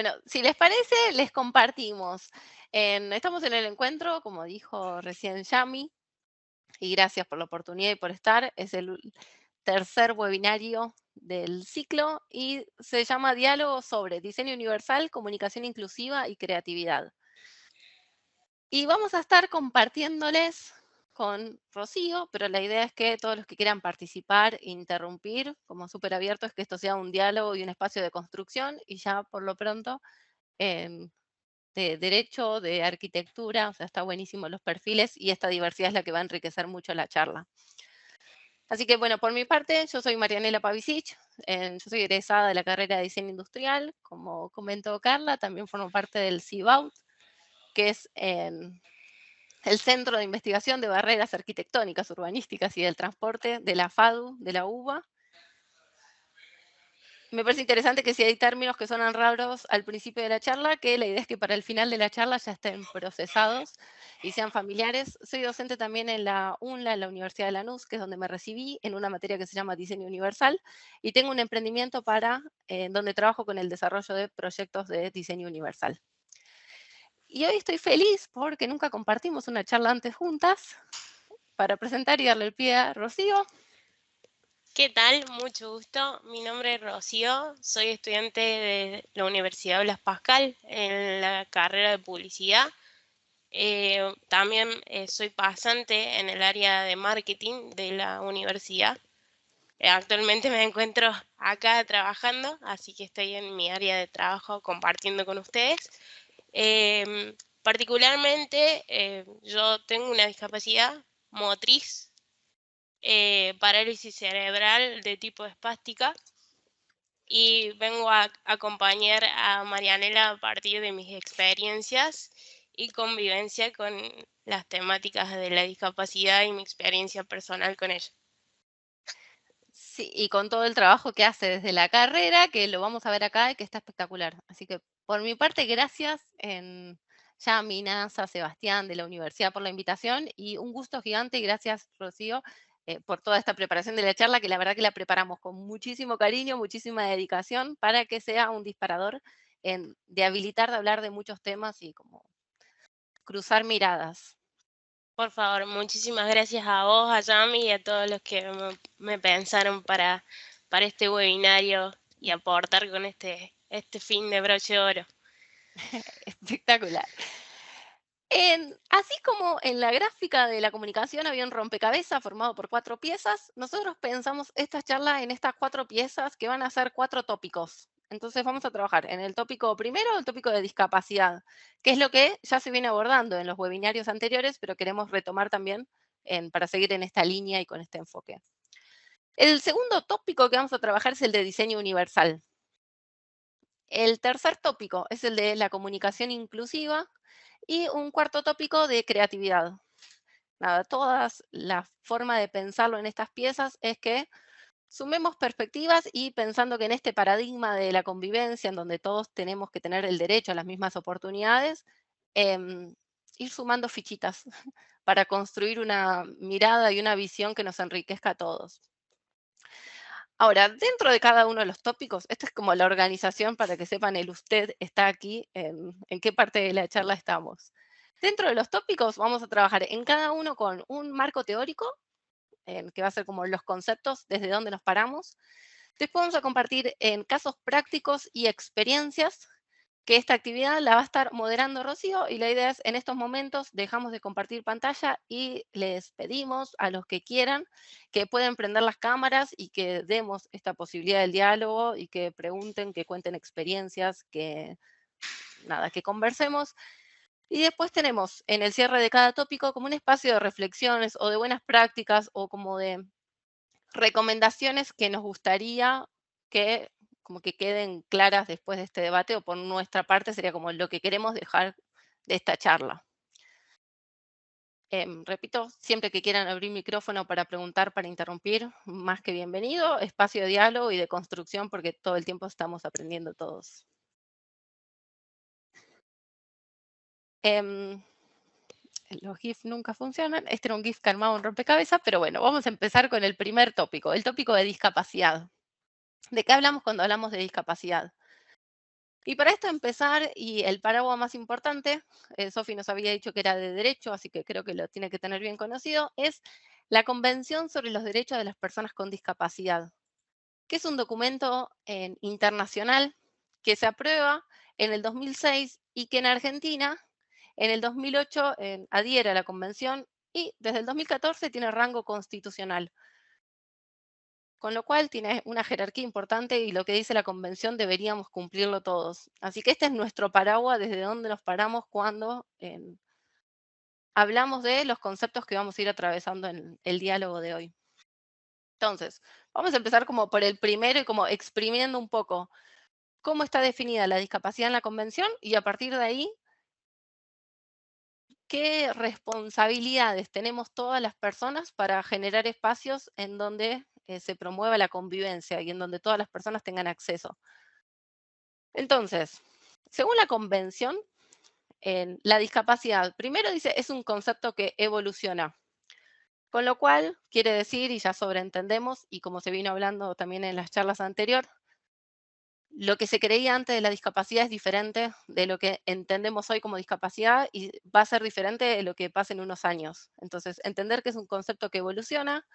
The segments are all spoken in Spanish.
Bueno, si les parece, les compartimos. Estamos en el encuentro, como dijo recién Yami, y gracias por la oportunidad y por estar. Es el tercer webinario del ciclo y se llama Diálogo sobre Diseño Universal, Comunicación Inclusiva y Creatividad. Y vamos a estar compartiéndoles con Rocío, pero la idea es que todos los que quieran participar, interrumpir, como súper abierto, es que esto sea un diálogo y un espacio de construcción, y ya por lo pronto em, de derecho, de arquitectura, o sea, está buenísimo los perfiles y esta diversidad es la que va a enriquecer mucho la charla. Así que bueno, por mi parte, yo soy Marianela Pavicic, yo soy egresada de la carrera de Diseño Industrial, como comentó Carla, también formo parte del CIBAUT, que es el Centro de Investigación de Barreras Arquitectónicas, Urbanísticas y del Transporte de la FADU, de la UBA. Me parece interesante que si hay términos que suenan raros al principio de la charla, que la idea es que para el final de la charla ya estén procesados y sean familiares. Soy docente también en la UNLA, en la Universidad de Lanús, que es donde me recibí, en una materia que se llama Diseño Universal, y tengo un emprendimiento donde trabajo con el desarrollo de proyectos de diseño universal. Y hoy estoy feliz porque nunca compartimos una charla antes juntas, para presentar y darle el pie a Rocío. ¿Qué tal? Mucho gusto. Mi nombre es Rocío, soy estudiante de la Universidad Blas Pascal en la carrera de publicidad. También soy pasante en el área de marketing de la universidad. Actualmente me encuentro acá trabajando, así que estoy en mi área de trabajo compartiendo con ustedes. Particularmente, yo tengo una discapacidad motriz, parálisis cerebral de tipo espástica, y vengo a acompañar a Marianela a partir de mis experiencias y convivencia con las temáticas de la discapacidad y mi experiencia personal con ella. Sí, y con todo el trabajo que hace desde la carrera, que lo vamos a ver acá y que está espectacular. Así que por mi parte, gracias Yami, Nasa, Sebastián de la universidad por la invitación y un gusto gigante y gracias Rocío por toda esta preparación de la charla, que la verdad que la preparamos con muchísimo cariño, muchísima dedicación para que sea un disparador de habilitar, de hablar de muchos temas y como cruzar miradas. Por favor, muchísimas gracias a vos, a Yami y a todos los que me pensaron para este webinario y aportar con este fin de broche de oro. Espectacular. Así como en la gráfica de la comunicación había un rompecabezas formado por 4 piezas, nosotros pensamos esta charla en estas 4 piezas que van a ser 4 tópicos. Entonces vamos a trabajar en el tópico primero, el tópico de discapacidad, que es lo que ya se viene abordando en los webinarios anteriores, pero queremos retomar también para seguir en esta línea y con este enfoque. El segundo tópico que vamos a trabajar es el de diseño universal. El tercer tópico es el de la comunicación inclusiva y un cuarto tópico de creatividad. Nada, la forma de pensarlo en estas piezas es que sumemos perspectivas y pensando que en este paradigma de la convivencia, en donde todos tenemos que tener el derecho a las mismas oportunidades, ir sumando fichitas para construir una mirada y una visión que nos enriquezca a todos. Ahora, dentro de cada uno de los tópicos, esta es como la organización para que sepan el usted está aquí, en qué parte de la charla estamos. Dentro de los tópicos vamos a trabajar en cada uno con un marco teórico, que va a ser como los conceptos, desde dónde nos paramos. Después vamos a compartir en casos prácticos y experiencias, que esta actividad la va a estar moderando Rocío y la idea es en estos momentos dejamos de compartir pantalla y les pedimos a los que quieran que pueden prender las cámaras y que demos esta posibilidad del diálogo y que pregunten, que cuenten experiencias, que nada, que conversemos. Y después tenemos en el cierre de cada tópico como un espacio de reflexiones o de buenas prácticas o como de recomendaciones que nos gustaría que como que queden claras después de este debate o por nuestra parte sería como lo que queremos dejar de esta charla. Repito, siempre que quieran abrir micrófono para preguntar, para interrumpir, más que bienvenido, espacio de diálogo y de construcción porque todo el tiempo estamos aprendiendo todos. Em, los GIF nunca funcionan, este era un GIF que armaba un rompecabezas, pero bueno, vamos a empezar con el primer tópico, el tópico de discapacidad. ¿De qué hablamos cuando hablamos de discapacidad? Y para esto empezar, y el paraguas más importante, Sofi nos había dicho que era de derecho, así que creo que lo tiene que tener bien conocido, es la Convención sobre los Derechos de las Personas con Discapacidad, que es un documento internacional que se aprueba en el 2006 y que en Argentina, en el 2008, adhiere a la convención y desde el 2014 tiene rango constitucional. Con lo cual tiene una jerarquía importante y lo que dice la convención deberíamos cumplirlo todos. Así que este es nuestro paraguas desde donde nos paramos cuando hablamos de los conceptos que vamos a ir atravesando en el diálogo de hoy. Entonces, vamos a empezar como por el primero y como exprimiendo un poco cómo está definida la discapacidad en la convención y a partir de ahí, qué responsabilidades tenemos todas las personas para generar espacios en donde se promueva la convivencia y en donde todas las personas tengan acceso. Entonces, según la convención, la discapacidad, primero dice, es un concepto que evoluciona, con lo cual quiere decir, y ya sobreentendemos, y como se vino hablando también en las charlas anteriores, lo que se creía antes de la discapacidad es diferente de lo que entendemos hoy como discapacidad y va a ser diferente de lo que pasa en unos años. Entonces, entender que es un concepto que evoluciona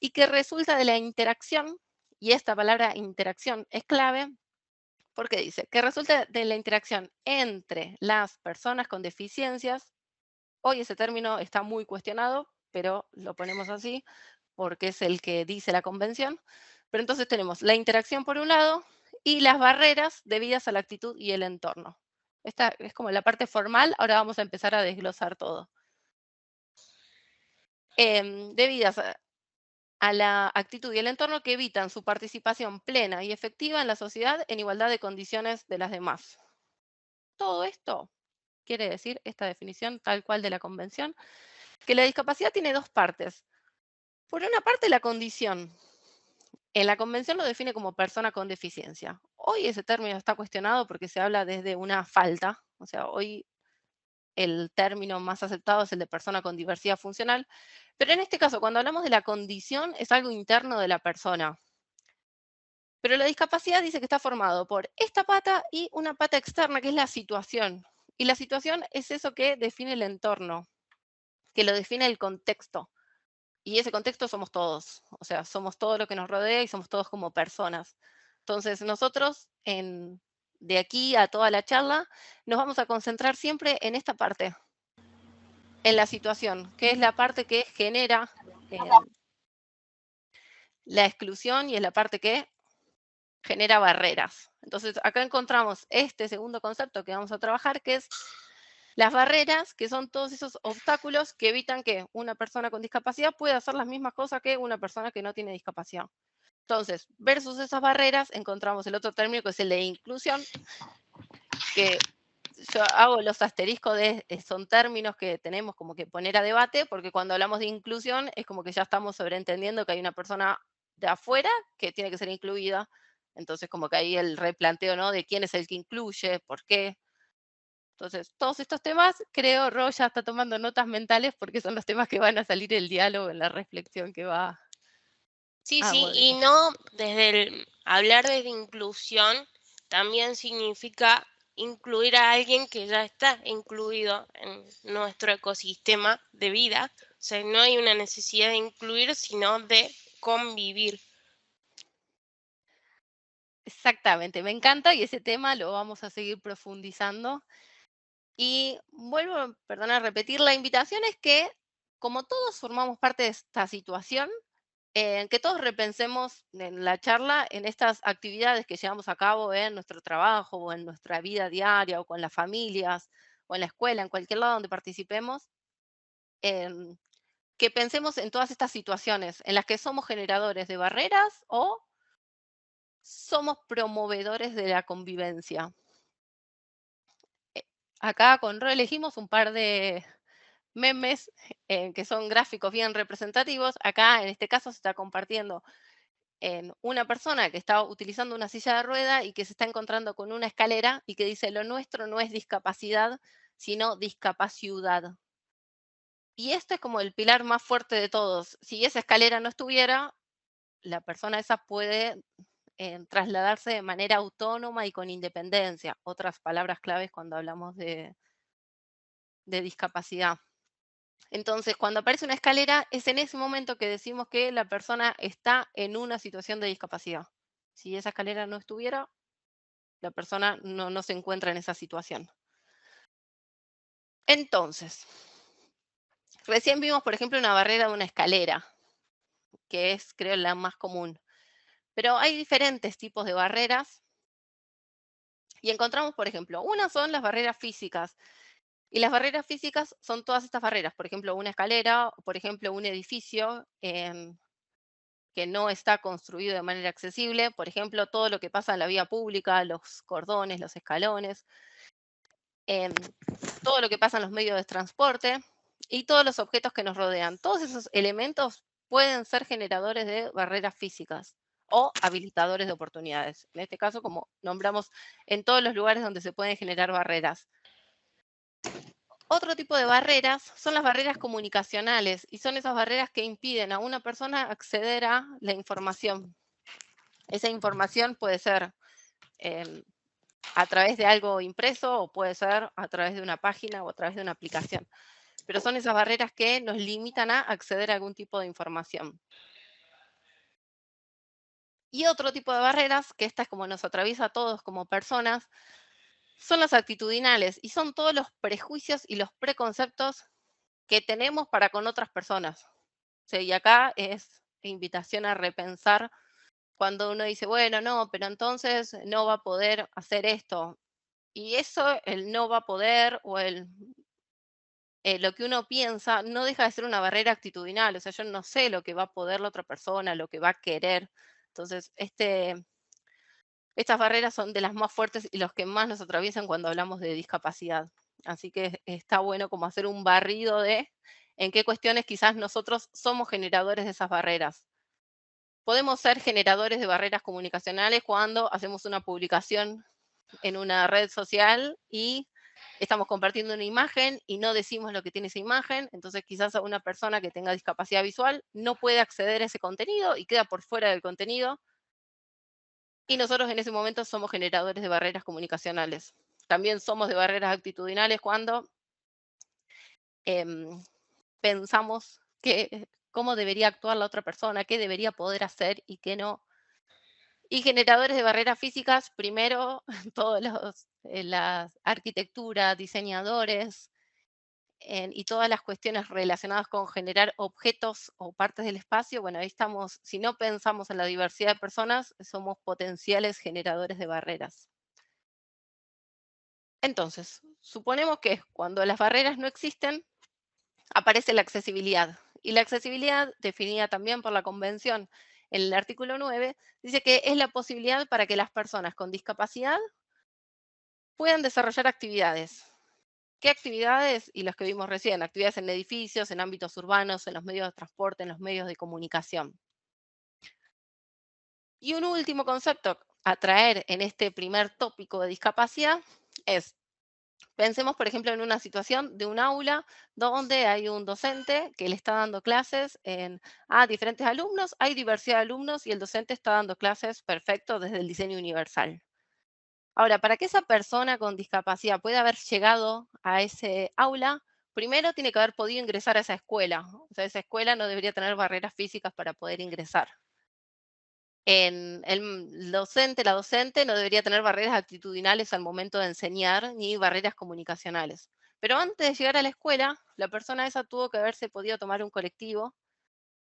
y que resulta de la interacción, y esta palabra interacción es clave, porque dice que resulta de la interacción entre las personas con deficiencias. Hoy ese término está muy cuestionado, pero lo ponemos así porque es el que dice la convención. Pero entonces tenemos la interacción por un lado y las barreras debidas a la actitud y el entorno. Esta es como la parte formal, ahora vamos a empezar a desglosar todo. Debidas a la actitud y el entorno que evitan su participación plena y efectiva en la sociedad en igualdad de condiciones de las demás. Todo esto quiere decir, esta definición tal cual de la convención, que la discapacidad tiene dos partes. Por una parte, la condición. En la convención lo define como persona con deficiencia. Hoy ese término está cuestionado porque se habla desde una falta. O sea, hoy el término más aceptado es el de persona con diversidad funcional. Pero en este caso, cuando hablamos de la condición, es algo interno de la persona. Pero la discapacidad dice que está formado por esta pata y una pata externa, que es la situación. Y la situación es eso que define el entorno, que lo define el contexto. Y ese contexto somos todos, o sea, somos todo lo que nos rodea y somos todos como personas. Entonces, nosotros de aquí a toda la charla nos vamos a concentrar siempre en esta parte, en la situación, que es la parte que genera la exclusión y es la parte que genera barreras. Entonces, acá encontramos este segundo concepto que vamos a trabajar, que es las barreras, que son todos esos obstáculos que evitan que una persona con discapacidad pueda hacer las mismas cosas que una persona que no tiene discapacidad. Entonces, versus esas barreras, encontramos el otro término que es el de inclusión, que yo hago los asteriscos de, son términos que tenemos como que poner a debate, porque cuando hablamos de inclusión es como que ya estamos sobreentendiendo que hay una persona de afuera que tiene que ser incluida. Entonces, como que ahí el replanteo, ¿no? De quién es el que incluye, por qué. Entonces, todos estos temas, creo, Ro ya está tomando notas mentales porque son los temas que van a salir el diálogo, en la reflexión que va Sí, a sí, y modelar. no desde hablar de inclusión también significa incluir a alguien que ya está incluido en nuestro ecosistema de vida. O sea, no hay una necesidad de incluir, sino de convivir. Exactamente, me encanta y ese tema lo vamos a seguir profundizando. Y vuelvo, perdón, a repetir, la invitación es que, como todos formamos parte de esta situación, que todos repensemos en la charla en estas actividades que llevamos a cabo en nuestro trabajo o en nuestra vida diaria o con las familias o en la escuela, en cualquier lado donde participemos, em, que pensemos en todas estas situaciones en las que somos generadores de barreras o somos promovedores de la convivencia. Acá con Ro elegimos un par de memes que son gráficos bien representativos. Acá en este caso se está compartiendo en una persona que está utilizando una silla de rueda y que se está encontrando con una escalera y que dice lo nuestro no es discapacidad, sino discapacidad. Y esto es como el pilar más fuerte de todos. Si esa escalera no estuviera, la persona esa puede trasladarse de manera autónoma y con independencia. Otras palabras claves cuando hablamos de discapacidad. Entonces, cuando aparece una escalera, es en ese momento que decimos que la persona está en una situación de discapacidad. Si esa escalera no estuviera, la persona no se encuentra en esa situación. Entonces, recién vimos, por ejemplo, una barrera de una escalera, que es, creo, la más común. Pero hay diferentes tipos de barreras y encontramos, por ejemplo, unas son las barreras físicas. Y las barreras físicas son todas estas barreras, por ejemplo, una escalera, o por ejemplo, un edificio que no está construido de manera accesible, por ejemplo, todo lo que pasa en la vía pública, los cordones, los escalones, em, todo lo que pasa en los medios de transporte y todos los objetos que nos rodean. Todos esos elementos pueden ser generadores de barreras físicas o habilitadores de oportunidades. En este caso, como nombramos, en todos los lugares donde se pueden generar barreras. Otro tipo de barreras son las barreras comunicacionales y son esas barreras que impiden a una persona acceder a la información. Esa información puede ser a través de algo impreso o puede ser a través de una página o a través de una aplicación. Pero son esas barreras que nos limitan a acceder a algún tipo de información. Y otro tipo de barreras, que esta es como nos atraviesa a todos como personas, son las actitudinales y son todos los prejuicios y los preconceptos que tenemos para con otras personas. Sí, y acá es invitación a repensar cuando uno dice, bueno, no, pero entonces no va a poder hacer esto. Y eso, el no va a poder o lo que uno piensa, no deja de ser una barrera actitudinal. O sea, yo no sé lo que va a poder la otra persona, lo que va a querer. Entonces, estas barreras son de las más fuertes y los que más nos atraviesan cuando hablamos de discapacidad. Así que está bueno como hacer un barrido de en qué cuestiones quizás nosotros somos generadores de esas barreras. Podemos ser generadores de barreras comunicacionales cuando hacemos una publicación en una red social y estamos compartiendo una imagen y no decimos lo que tiene esa imagen, entonces quizás a una persona que tenga discapacidad visual no puede acceder a ese contenido y queda por fuera del contenido y nosotros en ese momento somos generadores de barreras comunicacionales. También somos de barreras actitudinales cuando em, pensamos que cómo debería actuar la otra persona, qué debería poder hacer y qué no. Y generadores de barreras físicas, primero, todos las arquitectura, diseñadores, y todas las cuestiones relacionadas con generar objetos o partes del espacio, bueno, ahí estamos, si no pensamos en la diversidad de personas, somos potenciales generadores de barreras. Entonces, suponemos que cuando las barreras no existen, aparece la accesibilidad. Y la accesibilidad, definida también por la Convención en el artículo 9, dice que es la posibilidad para que las personas con discapacidad puedan desarrollar actividades. ¿Qué actividades? Y las que vimos recién, actividades en edificios, en ámbitos urbanos, en los medios de transporte, en los medios de comunicación. Y un último concepto a traer en este primer tópico de discapacidad es, pensemos por ejemplo en una situación de un aula donde hay un docente que le está dando clases a diferentes alumnos, hay diversidad de alumnos y el docente está dando clases perfecto desde el diseño universal. Ahora, para que esa persona con discapacidad pueda haber llegado a ese aula, primero tiene que haber podido ingresar a esa escuela. O sea, esa escuela no debería tener barreras físicas para poder ingresar. El docente, la docente no debería tener barreras actitudinales al momento de enseñar, ni barreras comunicacionales. Pero antes de llegar a la escuela, la persona esa tuvo que haberse podido tomar un colectivo.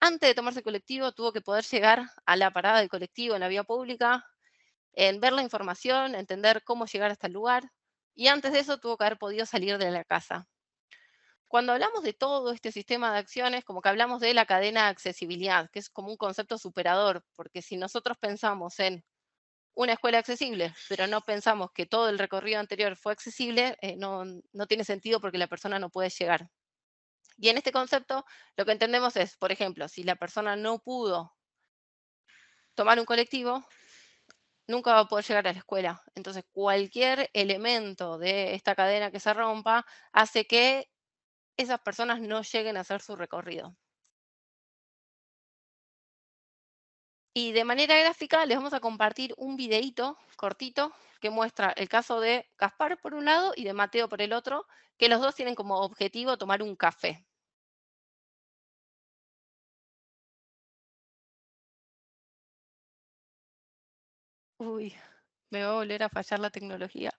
Antes de tomarse el colectivo, tuvo que poder llegar a la parada del colectivo en la vía pública, en ver la información, entender cómo llegar hasta el lugar, y antes de eso tuvo que haber podido salir de la casa. Cuando hablamos de todo este sistema de acciones, como que hablamos de la cadena de accesibilidad, que es como un concepto superador, porque si nosotros pensamos en una escuela accesible, pero no pensamos que todo el recorrido anterior fue accesible, no tiene sentido porque la persona no puede llegar. Y en este concepto, lo que entendemos es, por ejemplo, si la persona no pudo tomar un colectivo, nunca va a poder llegar a la escuela. Entonces, cualquier elemento de esta cadena que se rompa hace que esas personas no lleguen a hacer su recorrido. Y de manera gráfica les vamos a compartir un videíto cortito que muestra el caso de Gaspar por un lado y de Mateo por el otro, que los dos tienen como objetivo tomar un café. Uy, me va a volver a fallar la tecnología.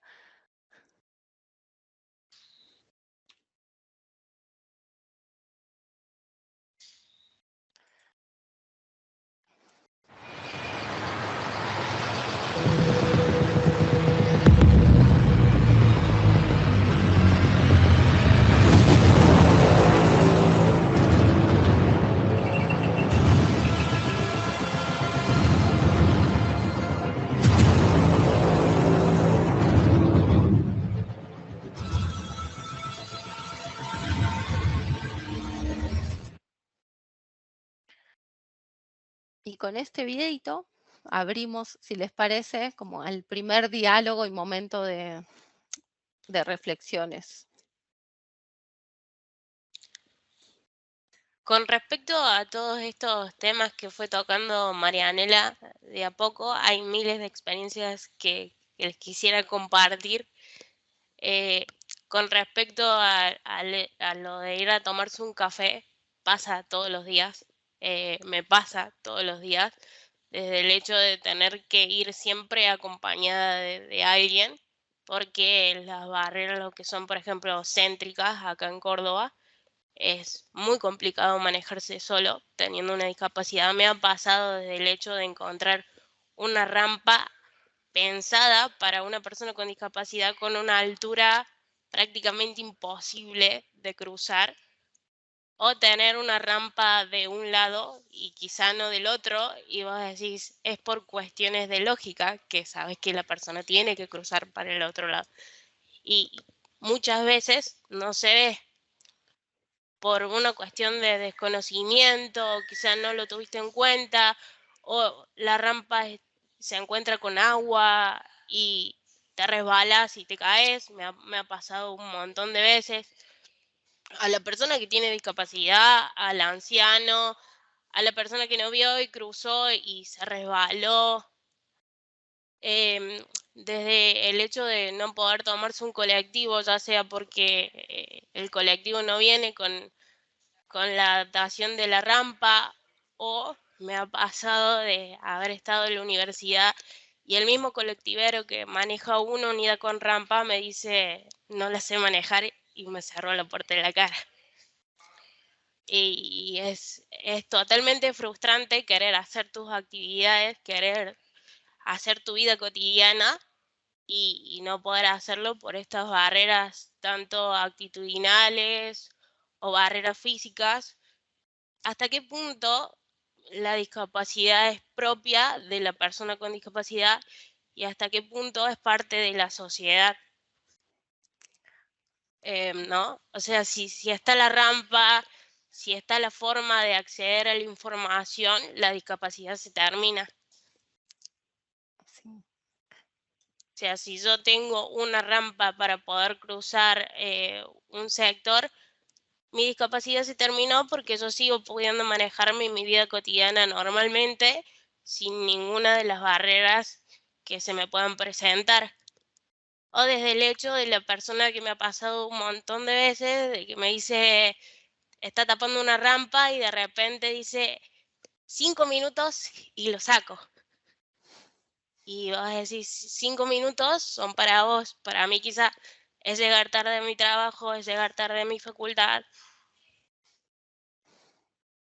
Y con este videito abrimos, si les parece, como el primer diálogo y momento de reflexiones. Con respecto a todos estos temas que fue tocando Marianela de a poco, hay miles de experiencias que les quisiera compartir. Eh, con respecto a lo de ir a tomarse un café, pasa todos los días, me pasa todos los días, desde el hecho de tener que ir siempre acompañada de alguien, porque las barreras, lo que son, por ejemplo, céntricas acá en Córdoba, es muy complicado manejarse solo teniendo una discapacidad. Me ha pasado desde el hecho de encontrar una rampa pensada para una persona con discapacidad con una altura prácticamente imposible de cruzar, o tener una rampa de un lado y quizá no del otro, y vos decís, es por cuestiones de lógica, que sabes que la persona tiene que cruzar para el otro lado. Y muchas veces no se ve por una cuestión de desconocimiento, quizá no lo tuviste en cuenta, o la rampa se encuentra con agua y te resbalas y te caes. Me ha pasado un montón de veces. A la persona que tiene discapacidad, al anciano, a la persona que no vio y cruzó y se resbaló. Desde el hecho de no poder tomarse un colectivo, ya sea porque el colectivo no viene con la adaptación de la rampa, o me ha pasado de haber estado en la universidad y el mismo colectivero que maneja una unidad con rampa me dice no la sé manejar y me cerró la puerta en la cara. Y es totalmente frustrante querer hacer tus actividades, querer hacer tu vida cotidiana y no poder hacerlo por estas barreras tanto actitudinales o barreras físicas. ¿Hasta qué punto la discapacidad es propia de la persona con discapacidad y hasta qué punto es parte de la sociedad? ¿No? O sea, si está la rampa, si está la forma de acceder a la información, la discapacidad se termina. Sí. O sea, si yo tengo una rampa para poder cruzar un sector, mi discapacidad se terminó porque yo sigo pudiendo manejarme en mi vida cotidiana normalmente, sin ninguna de las barreras que se me puedan presentar. O desde el hecho de la persona que me ha pasado un montón de veces, de que me dice, está tapando una rampa y de repente dice 5 minutos y lo saco. Y vas a decir, 5 minutos son para vos, para mí quizá es llegar tarde a mi trabajo, es llegar tarde a mi facultad.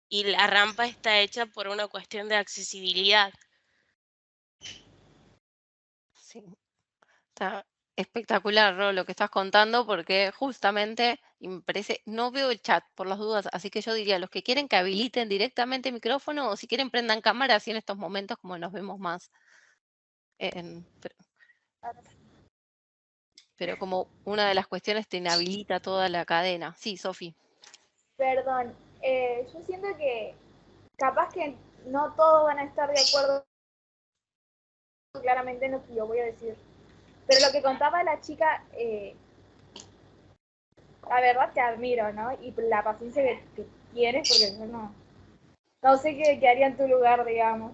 Y la rampa está hecha por una cuestión de accesibilidad. Sí, está espectacular, Ro, lo que estás contando, porque justamente y me parece, no veo el chat por las dudas, así que yo diría, los que quieren que habiliten directamente el micrófono o si quieren prendan cámara, así en estos momentos como nos vemos más. Pero como una de las cuestiones te inhabilita toda la cadena. Sí, Sofi. Perdón, yo siento que capaz que no todos van a estar de acuerdo claramente en lo que yo voy a decir. Pero lo que contaba la chica, la verdad te admiro, ¿no? Y la paciencia que tienes, porque yo no sé qué haría en tu lugar, digamos.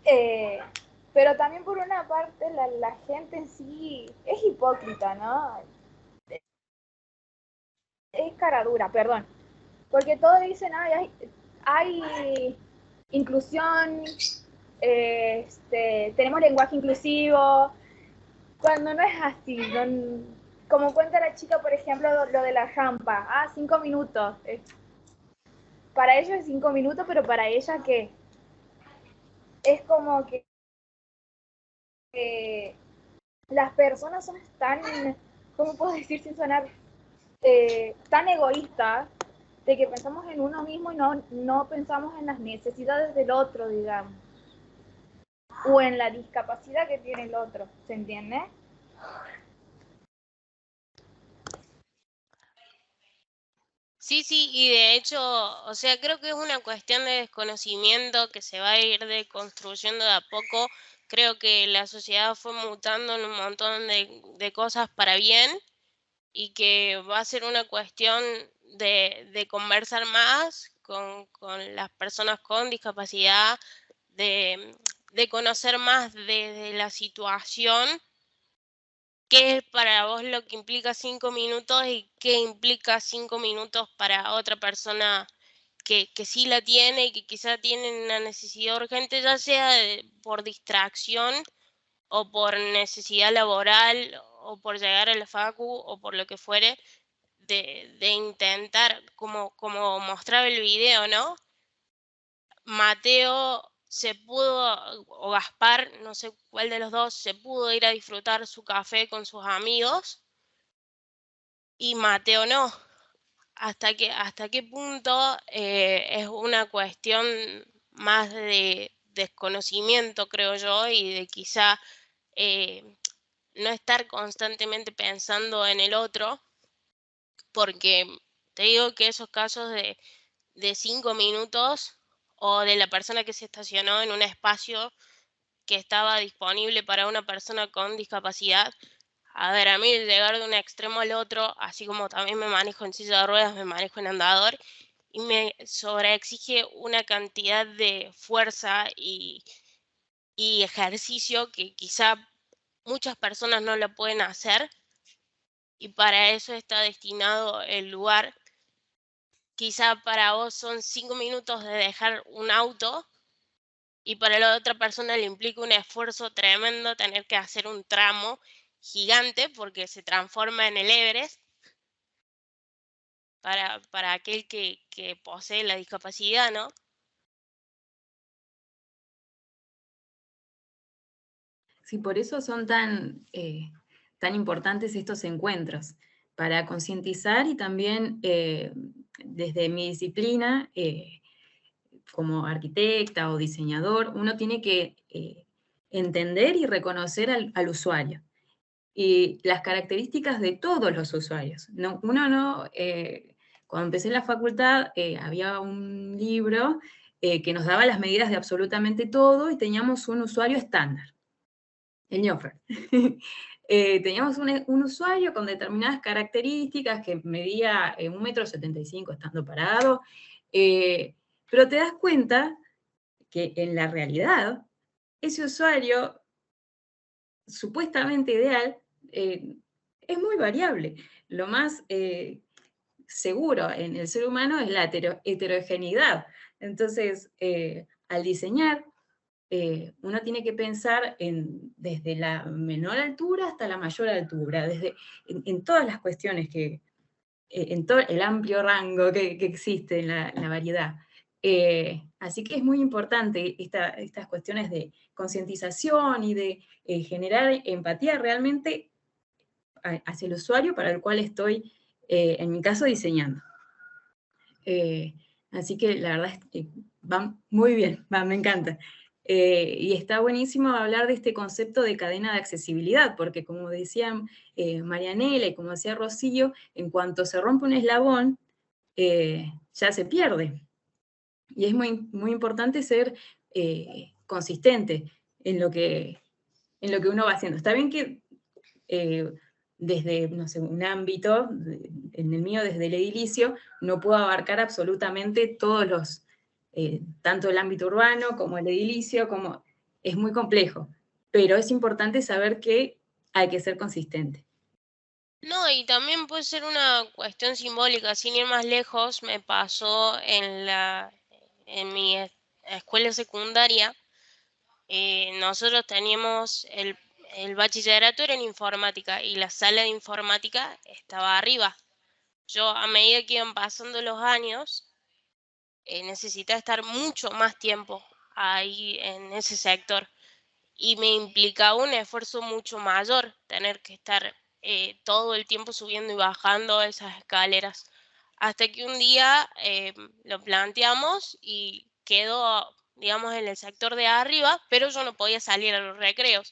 Pero también por una parte la gente en sí es hipócrita, ¿no? Es cara dura, perdón. Porque todos dicen, ay, hay inclusión, tenemos lenguaje inclusivo, cuando no es así. Como cuenta la chica, por ejemplo, lo de la rampa. 5 minutos. Para ellos es 5 minutos, pero para ella, ¿qué? Es como que las personas son tan, ¿cómo puedo decir sin sonar? Tan egoístas de que pensamos en uno mismo y no pensamos en las necesidades del otro, digamos. O en la discapacidad que tiene el otro, ¿se entiende? Sí, sí, y de hecho, o sea, creo que es una cuestión de desconocimiento que se va a ir deconstruyendo de a poco. Creo que la sociedad fue mutando en un montón de cosas para bien y que va a ser una cuestión de conversar más con las personas con discapacidad, de conocer más de la situación, qué es para vos lo que implica 5 minutos y qué implica 5 minutos para otra persona que sí la tiene y que quizá tiene una necesidad urgente, ya sea por distracción o por necesidad laboral o por llegar a la facu o por lo que fuere, de intentar, como mostraba el video, ¿no? Mateo se pudo, o Gaspar, no sé cuál de los dos, se pudo ir a disfrutar su café con sus amigos y Mateo no. ¿Hasta qué punto es una cuestión más de desconocimiento, creo yo, y de quizá eh, no estar constantemente pensando en el otro? Porque te digo que esos casos de 5 minutos o de la persona que se estacionó en un espacio que estaba disponible para una persona con discapacidad, a ver, a mí llegar de un extremo al otro, así como también me manejo en silla de ruedas, me manejo en andador, y me sobreexige una cantidad de fuerza y ejercicio que quizá muchas personas no lo pueden hacer, y para eso está destinado el lugar. Quizá para vos son 5 minutos de dejar un auto y para la otra persona le implica un esfuerzo tremendo tener que hacer un tramo gigante porque se transforma en el Everest para aquel que posee la discapacidad, ¿no? Sí, por eso son tan importantes estos encuentros, para concientizar y también desde mi disciplina, como arquitecta o diseñador, uno tiene que entender y reconocer al usuario y las características de todos los usuarios. Cuando empecé en la facultad había un libro que nos daba las medidas de absolutamente todo y teníamos un usuario estándar, el ñofer. Teníamos un usuario con determinadas características que medía 1,75 m estando parado, pero te das cuenta que en la realidad ese usuario supuestamente ideal es muy variable. Lo más seguro en el ser humano es la heterogeneidad. Entonces, al diseñar, uno tiene que pensar desde la menor altura hasta la mayor altura, en todas las cuestiones en todo el amplio rango que existe en la variedad. Así que es muy importante estas cuestiones de concientización y de generar empatía realmente hacia el usuario para el cual estoy, en mi caso, diseñando. Así que la verdad es que va muy bien, me encanta. Y está buenísimo hablar de este concepto de cadena de accesibilidad, porque como decía Marianela y como decía Rocío, en cuanto se rompe un eslabón, ya se pierde. Y es muy, muy importante ser consistente en lo que uno va haciendo. Está bien que desde, no sé, un ámbito, en el mío desde el edilicio, no puedo abarcar absolutamente todos tanto el ámbito urbano como el edilicio, es muy complejo, pero es importante saber que hay que ser consistente. No, y también puede ser una cuestión simbólica. Sin ir más lejos, me pasó en mi escuela secundaria. Nosotros teníamos el bachillerato era en informática y la sala de informática estaba arriba. Yo, a medida que iban pasando los años, necesitaba estar mucho más tiempo ahí en ese sector y me implicaba un esfuerzo mucho mayor tener que estar todo el tiempo subiendo y bajando esas escaleras. Hasta que un día lo planteamos y quedó, digamos, en el sector de arriba, pero yo no podía salir a los recreos.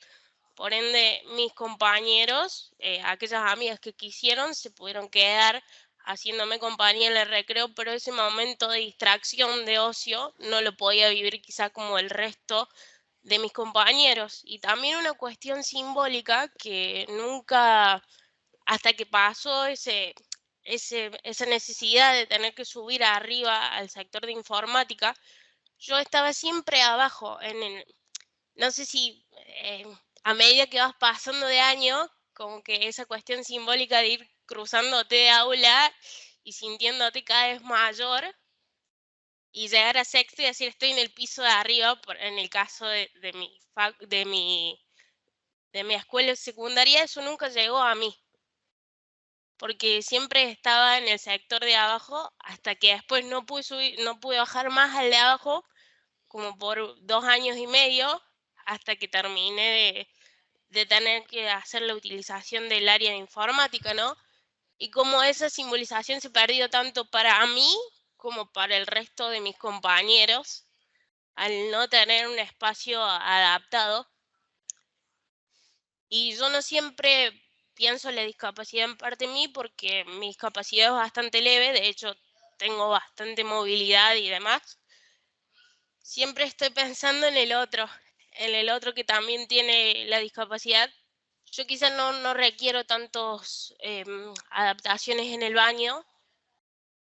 Por ende, mis compañeros, aquellas amigas que quisieron, se pudieron quedar haciéndome compañía en el recreo, pero ese momento de distracción, de ocio, no lo podía vivir quizá como el resto de mis compañeros. Y también una cuestión simbólica que nunca, hasta que pasó esa necesidad de tener que subir arriba al sector de informática, yo estaba siempre abajo, no sé si a medida que vas pasando de año, como que esa cuestión simbólica de ir cruzándote de aula y sintiéndote cada vez mayor y llegar a sexto y decir estoy en el piso de arriba, en el caso de mi escuela secundaria, eso nunca llegó a mí, porque siempre estaba en el sector de abajo hasta que después no pude subir, no pude bajar más al de abajo, como por 2 años y medio, hasta que terminé de tener que hacer la utilización del área de informática, ¿no? Y como esa simbolización se perdió tanto para mí como para el resto de mis compañeros, al no tener un espacio adaptado. Y yo no siempre pienso la discapacidad en parte de mí porque mi discapacidad es bastante leve, de hecho tengo bastante movilidad y demás. Siempre estoy pensando en el otro que también tiene la discapacidad. Yo quizás no requiero tantos adaptaciones en el baño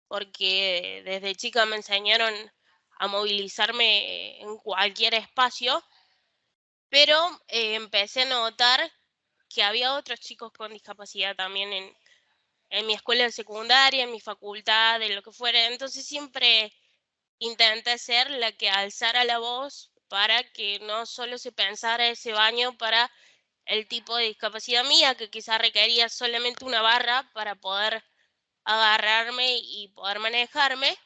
porque desde chica me enseñaron a movilizarme en cualquier espacio, pero empecé a notar que había otros chicos con discapacidad también en mi escuela de secundaria, en mi facultad, en lo que fuera. Entonces siempre intenté ser la que alzara la voz para que no solo se pensara ese baño para el tipo de discapacidad mía, que quizás requería solamente una barra para poder agarrarme y poder manejarme,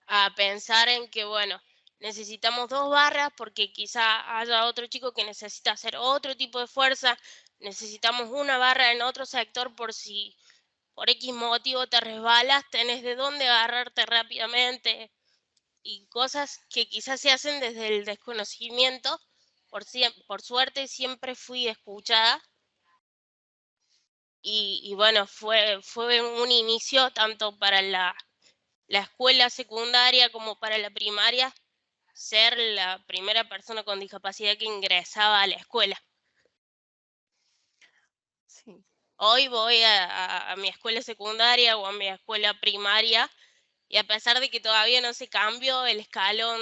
a pensar en que, bueno, necesitamos 2 barras porque quizá haya otro chico que necesita hacer otro tipo de fuerza, necesitamos una barra en otro sector por si por X motivo te resbalas, tenés de dónde agarrarte rápidamente y cosas que quizás se hacen desde el desconocimiento. Por suerte siempre fui escuchada y bueno, fue un inicio tanto para la escuela secundaria como para la primaria, ser la primera persona con discapacidad que ingresaba a la escuela. Sí. Hoy voy a mi escuela secundaria o a mi escuela primaria y a pesar de que todavía no se cambió el escalón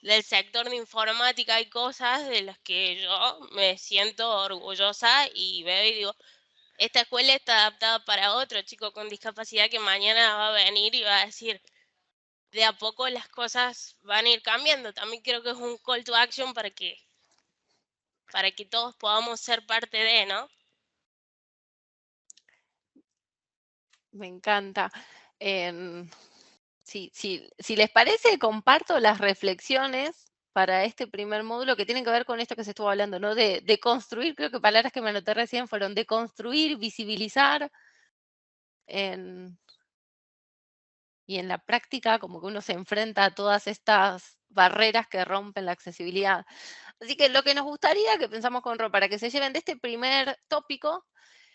del sector de informática, hay cosas de las que yo me siento orgullosa y veo y digo, esta escuela está adaptada para otro chico con discapacidad que mañana va a venir y va a decir, de a poco las cosas van a ir cambiando. También creo que es un call to action para que todos podamos ser parte de, ¿no? Me encanta. Si les parece, comparto las reflexiones para este primer módulo que tienen que ver con esto que se estuvo hablando, ¿no? De construir, creo que palabras que me anoté recién fueron de construir, visibilizar, y en la práctica como que uno se enfrenta a todas estas barreras que rompen la accesibilidad. Así que lo que nos gustaría que pensamos con Ro para que se lleven de este primer tópico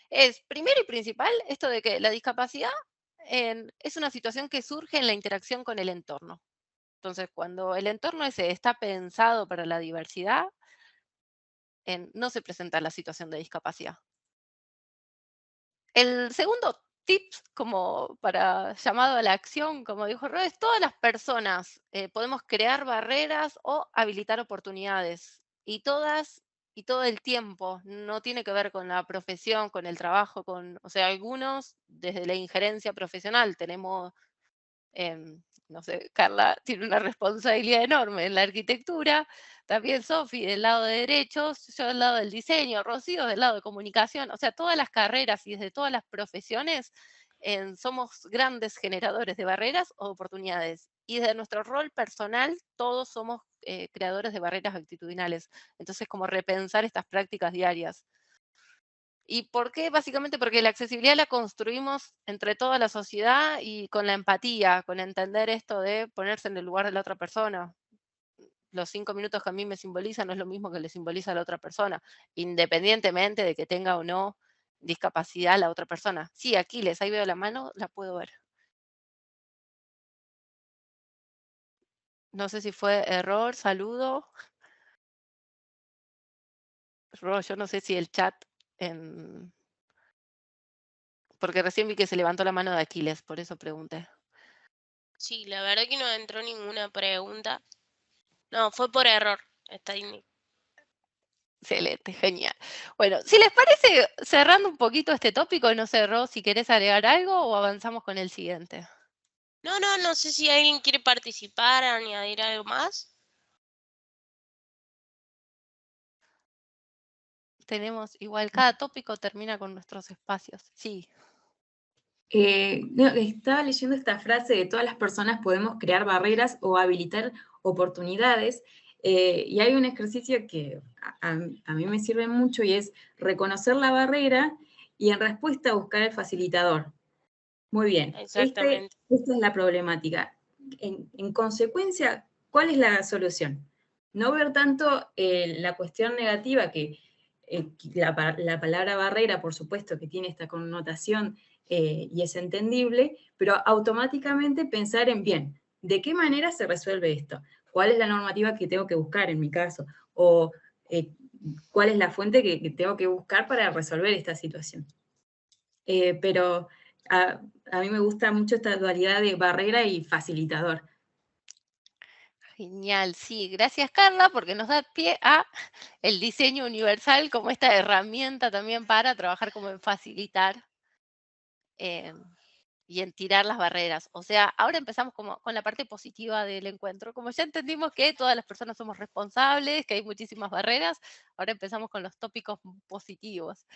es, primero y principal, esto de que la discapacidad es una situación que surge en la interacción con el entorno. Entonces, cuando el entorno ese está pensado para la diversidad, no se presenta la situación de discapacidad. El segundo tips como para llamado a la acción, como dijo Rodes, todas las personas podemos crear barreras o habilitar oportunidades. Y todas y todo el tiempo. No tiene que ver con la profesión, con el trabajo, o sea, algunos desde la injerencia profesional tenemos no sé, Carla tiene una responsabilidad enorme en la arquitectura, también Sofi del lado de derechos, yo del lado del diseño, Rocío del lado de comunicación, o sea, todas las carreras y desde todas las profesiones somos grandes generadores de barreras o oportunidades. Y desde nuestro rol personal, todos somos creadores de barreras actitudinales. Entonces, como repensar estas prácticas diarias. ¿Y por qué? Básicamente porque la accesibilidad la construimos entre toda la sociedad y con la empatía, con entender esto de ponerse en el lugar de la otra persona. Los 5 minutos que a mí me simbolizan no es lo mismo que le simboliza a la otra persona, independientemente de que tenga o no discapacidad la otra persona. Sí, Aquiles, ahí veo la mano, la puedo ver. No sé si fue error, saludo. Yo no sé si el chat, porque recién vi que se levantó la mano de Aquiles, por eso pregunté. Sí, la verdad que no entró ninguna pregunta. No, fue por error. Está ahí. Excelente, genial. Bueno, si les parece, cerrando un poquito este tópico, no sé, Ro, si querés agregar algo o avanzamos con el siguiente. No sé si alguien quiere participar, añadir algo más. Tenemos igual, cada tópico termina con nuestros espacios. Sí. No, estaba leyendo esta frase de todas las personas podemos crear barreras o habilitar oportunidades, y hay un ejercicio que a mí me sirve mucho y es reconocer la barrera y en respuesta buscar el facilitador. Muy bien, Exactamente. esta es la problemática. En consecuencia, ¿cuál es la solución? No ver tanto la cuestión negativa que la palabra barrera, por supuesto, que tiene esta connotación y es entendible, pero automáticamente pensar en, bien, ¿de qué manera se resuelve esto? ¿Cuál es la normativa que tengo que buscar en mi caso? O cuál es la fuente que tengo que buscar para resolver esta situación. Pero a mí me gusta mucho esta dualidad de barrera y facilitador. Genial, sí, gracias Carla, porque nos da pie a el diseño universal como esta herramienta también para trabajar como en facilitar y en tirar las barreras. O sea, ahora empezamos como con la parte positiva del encuentro. Como ya entendimos que todas las personas somos responsables, que hay muchísimas barreras, ahora empezamos con los tópicos positivos.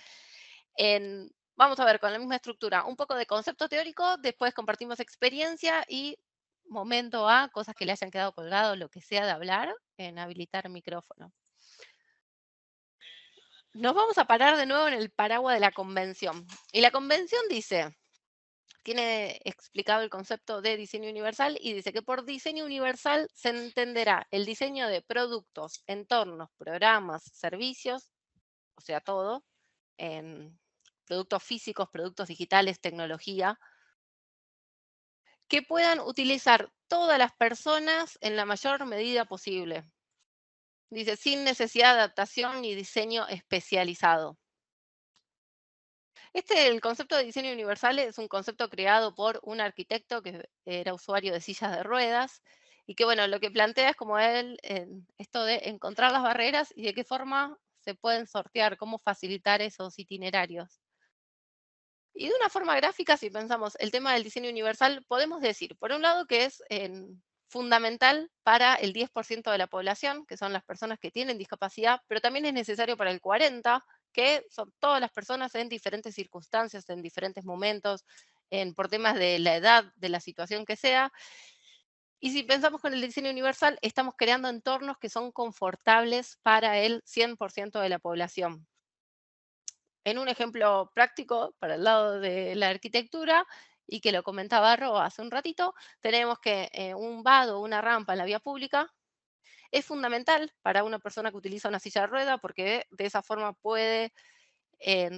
Vamos a ver con la misma estructura, un poco de concepto teórico, después compartimos experiencia y momento a cosas que le hayan quedado colgado, lo que sea de hablar, en habilitar micrófono. Nos vamos a parar de nuevo en el paraguas de la convención. Y la convención dice, tiene explicado el concepto de diseño universal y dice que por diseño universal se entenderá el diseño de productos, entornos, programas, servicios, o sea, todo, en productos físicos, productos digitales, tecnología, que puedan utilizar todas las personas en la mayor medida posible. Dice, sin necesidad de adaptación ni diseño especializado. El concepto de diseño universal es un concepto creado por un arquitecto que era usuario de sillas de ruedas y que, bueno, lo que plantea es como esto de encontrar las barreras y de qué forma se pueden sortear, cómo facilitar esos itinerarios. Y de una forma gráfica, si pensamos el tema del diseño universal, podemos decir, por un lado, que es fundamental para el 10% de la población, que son las personas que tienen discapacidad, pero también es necesario para el 40%, que son todas las personas en diferentes circunstancias, en diferentes momentos, por temas de la edad, de la situación que sea. Y si pensamos con el diseño universal, estamos creando entornos que son confortables para el 100% de la población. En un ejemplo práctico para el lado de la arquitectura, y que lo comentaba Ro hace un ratito, tenemos que un vado, una rampa en la vía pública, es fundamental para una persona que utiliza una silla de rueda porque de esa forma puede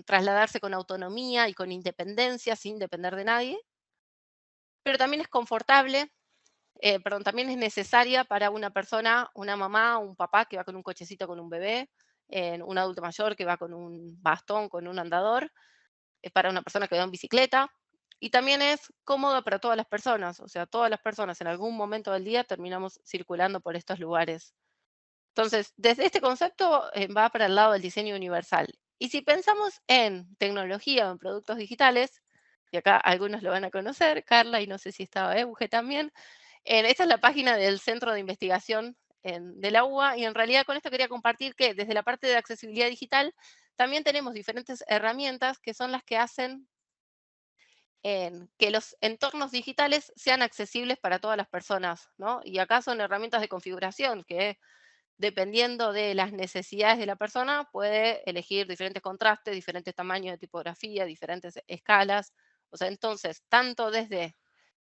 trasladarse con autonomía y con independencia sin depender de nadie, pero también es confortable, también es necesaria para una persona, una mamá, un papá que va con un cochecito con un bebé, un adulto mayor que va con un bastón, con un andador, para una persona que va en bicicleta. Y también es cómodo para todas las personas, o sea, todas las personas en algún momento del día terminamos circulando por estos lugares. Entonces, desde este concepto va para el lado del diseño universal. Y si pensamos en tecnología o en productos digitales, y acá algunos lo van a conocer, Carla, y no sé si estaba Euge también, esta es la página del Centro de Investigación de la UBA, y en realidad con esto quería compartir que desde la parte de accesibilidad digital también tenemos diferentes herramientas que son las que hacen que los entornos digitales sean accesibles para todas las personas, ¿no? Y acá son herramientas de configuración que, dependiendo de las necesidades de la persona, puede elegir diferentes contrastes, diferentes tamaños de tipografía, diferentes escalas. O sea, entonces, tanto desde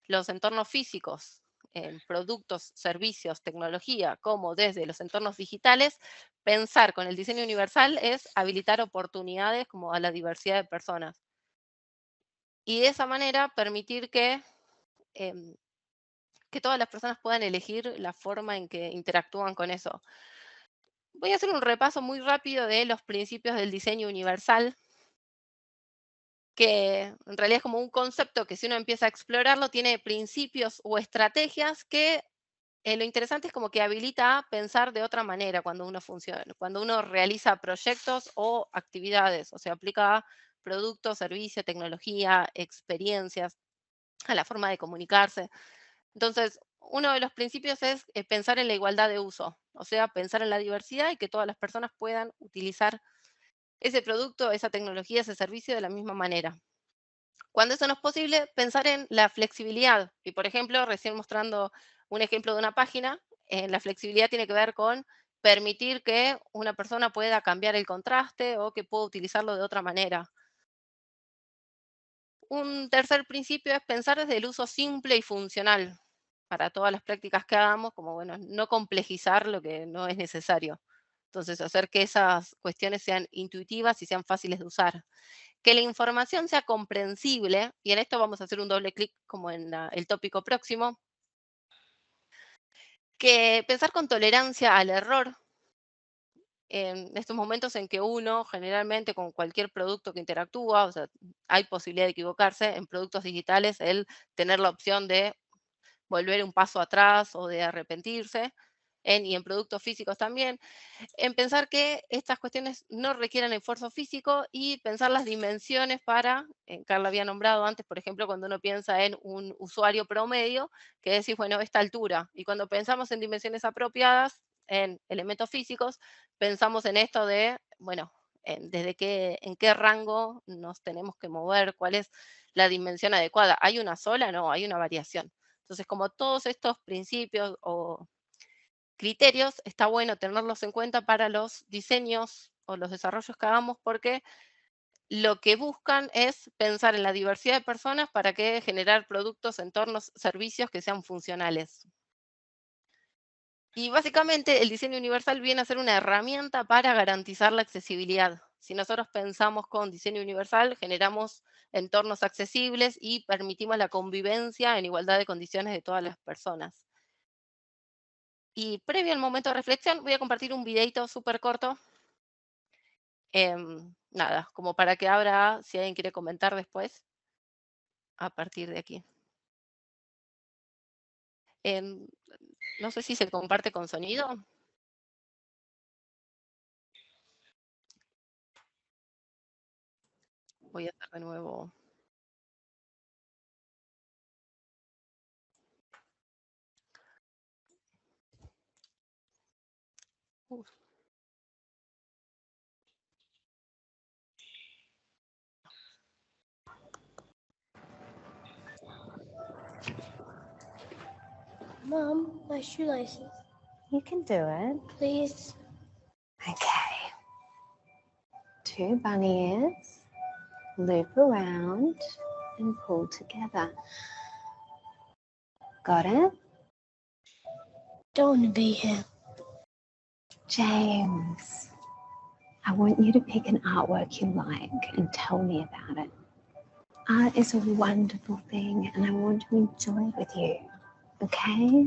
los entornos físicos, en productos, servicios, tecnología, como desde los entornos digitales, pensar con el diseño universal es habilitar oportunidades como a la diversidad de personas. Y de esa manera permitir em, que todas las personas puedan elegir la forma en que interactúan con eso. Voy a hacer un repaso muy rápido de los principios del diseño universal, que en realidad es como un concepto que si uno empieza a explorarlo, tiene principios o estrategias que lo interesante es como que habilita a pensar de otra manera cuando uno funciona, cuando uno realiza proyectos o actividades, o sea, aplica a productos, servicios, tecnología, experiencias, a la forma de comunicarse. Entonces, uno de los principios es pensar en la igualdad de uso, o sea, pensar en la diversidad y que todas las personas puedan utilizar ese producto, esa tecnología, ese servicio de la misma manera. Cuando eso no es posible, pensar en la flexibilidad. Y, por ejemplo, recién mostrando un ejemplo de una página, la flexibilidad tiene que ver con permitir que una persona pueda cambiar el contraste o que pueda utilizarlo de otra manera. Un tercer principio es pensar desde el uso simple y funcional para todas las prácticas que hagamos, como bueno, no complejizar lo que no es necesario. Entonces, hacer que esas cuestiones sean intuitivas y sean fáciles de usar. Que la información sea comprensible, y en esto vamos a hacer un doble clic como en el tópico próximo, que pensar con tolerancia al error, en estos momentos en que uno generalmente con cualquier producto que interactúa, o sea, hay posibilidad de equivocarse, en productos digitales el tener la opción de volver un paso atrás o de arrepentirse, y en productos físicos también, en pensar que estas cuestiones no requieren esfuerzo físico y pensar las dimensiones para, Carla había nombrado antes, por ejemplo, cuando uno piensa en un usuario promedio, que decís, bueno, esta altura, y cuando pensamos en dimensiones apropiadas, en elementos físicos, pensamos en esto de, bueno, en qué rango nos tenemos que mover, cuál es la dimensión adecuada. ¿Hay una sola? No, hay una variación. Entonces, como todos estos principios o criterios, está bueno tenerlos en cuenta para los diseños o los desarrollos que hagamos porque lo que buscan es pensar en la diversidad de personas para que generar productos, entornos, servicios que sean funcionales. Y básicamente el diseño universal viene a ser una herramienta para garantizar la accesibilidad. Si nosotros pensamos con diseño universal, generamos entornos accesibles y permitimos la convivencia en igualdad de condiciones de todas las personas. Y previo al momento de reflexión, voy a compartir un videito súper corto. Nada, como para que abra, si alguien quiere comentar después, a partir de aquí. Em, no sé si se comparte con sonido. Voy a hacer de nuevo. Uf. Mom, my shoelaces. You can do it. Please. Okay. 2 bunny ears, loop around and pull together. Got it? Don't want to be here. James, I want you to pick an artwork you like and tell me about it. Art is a wonderful thing and I want to enjoy it with you, okay?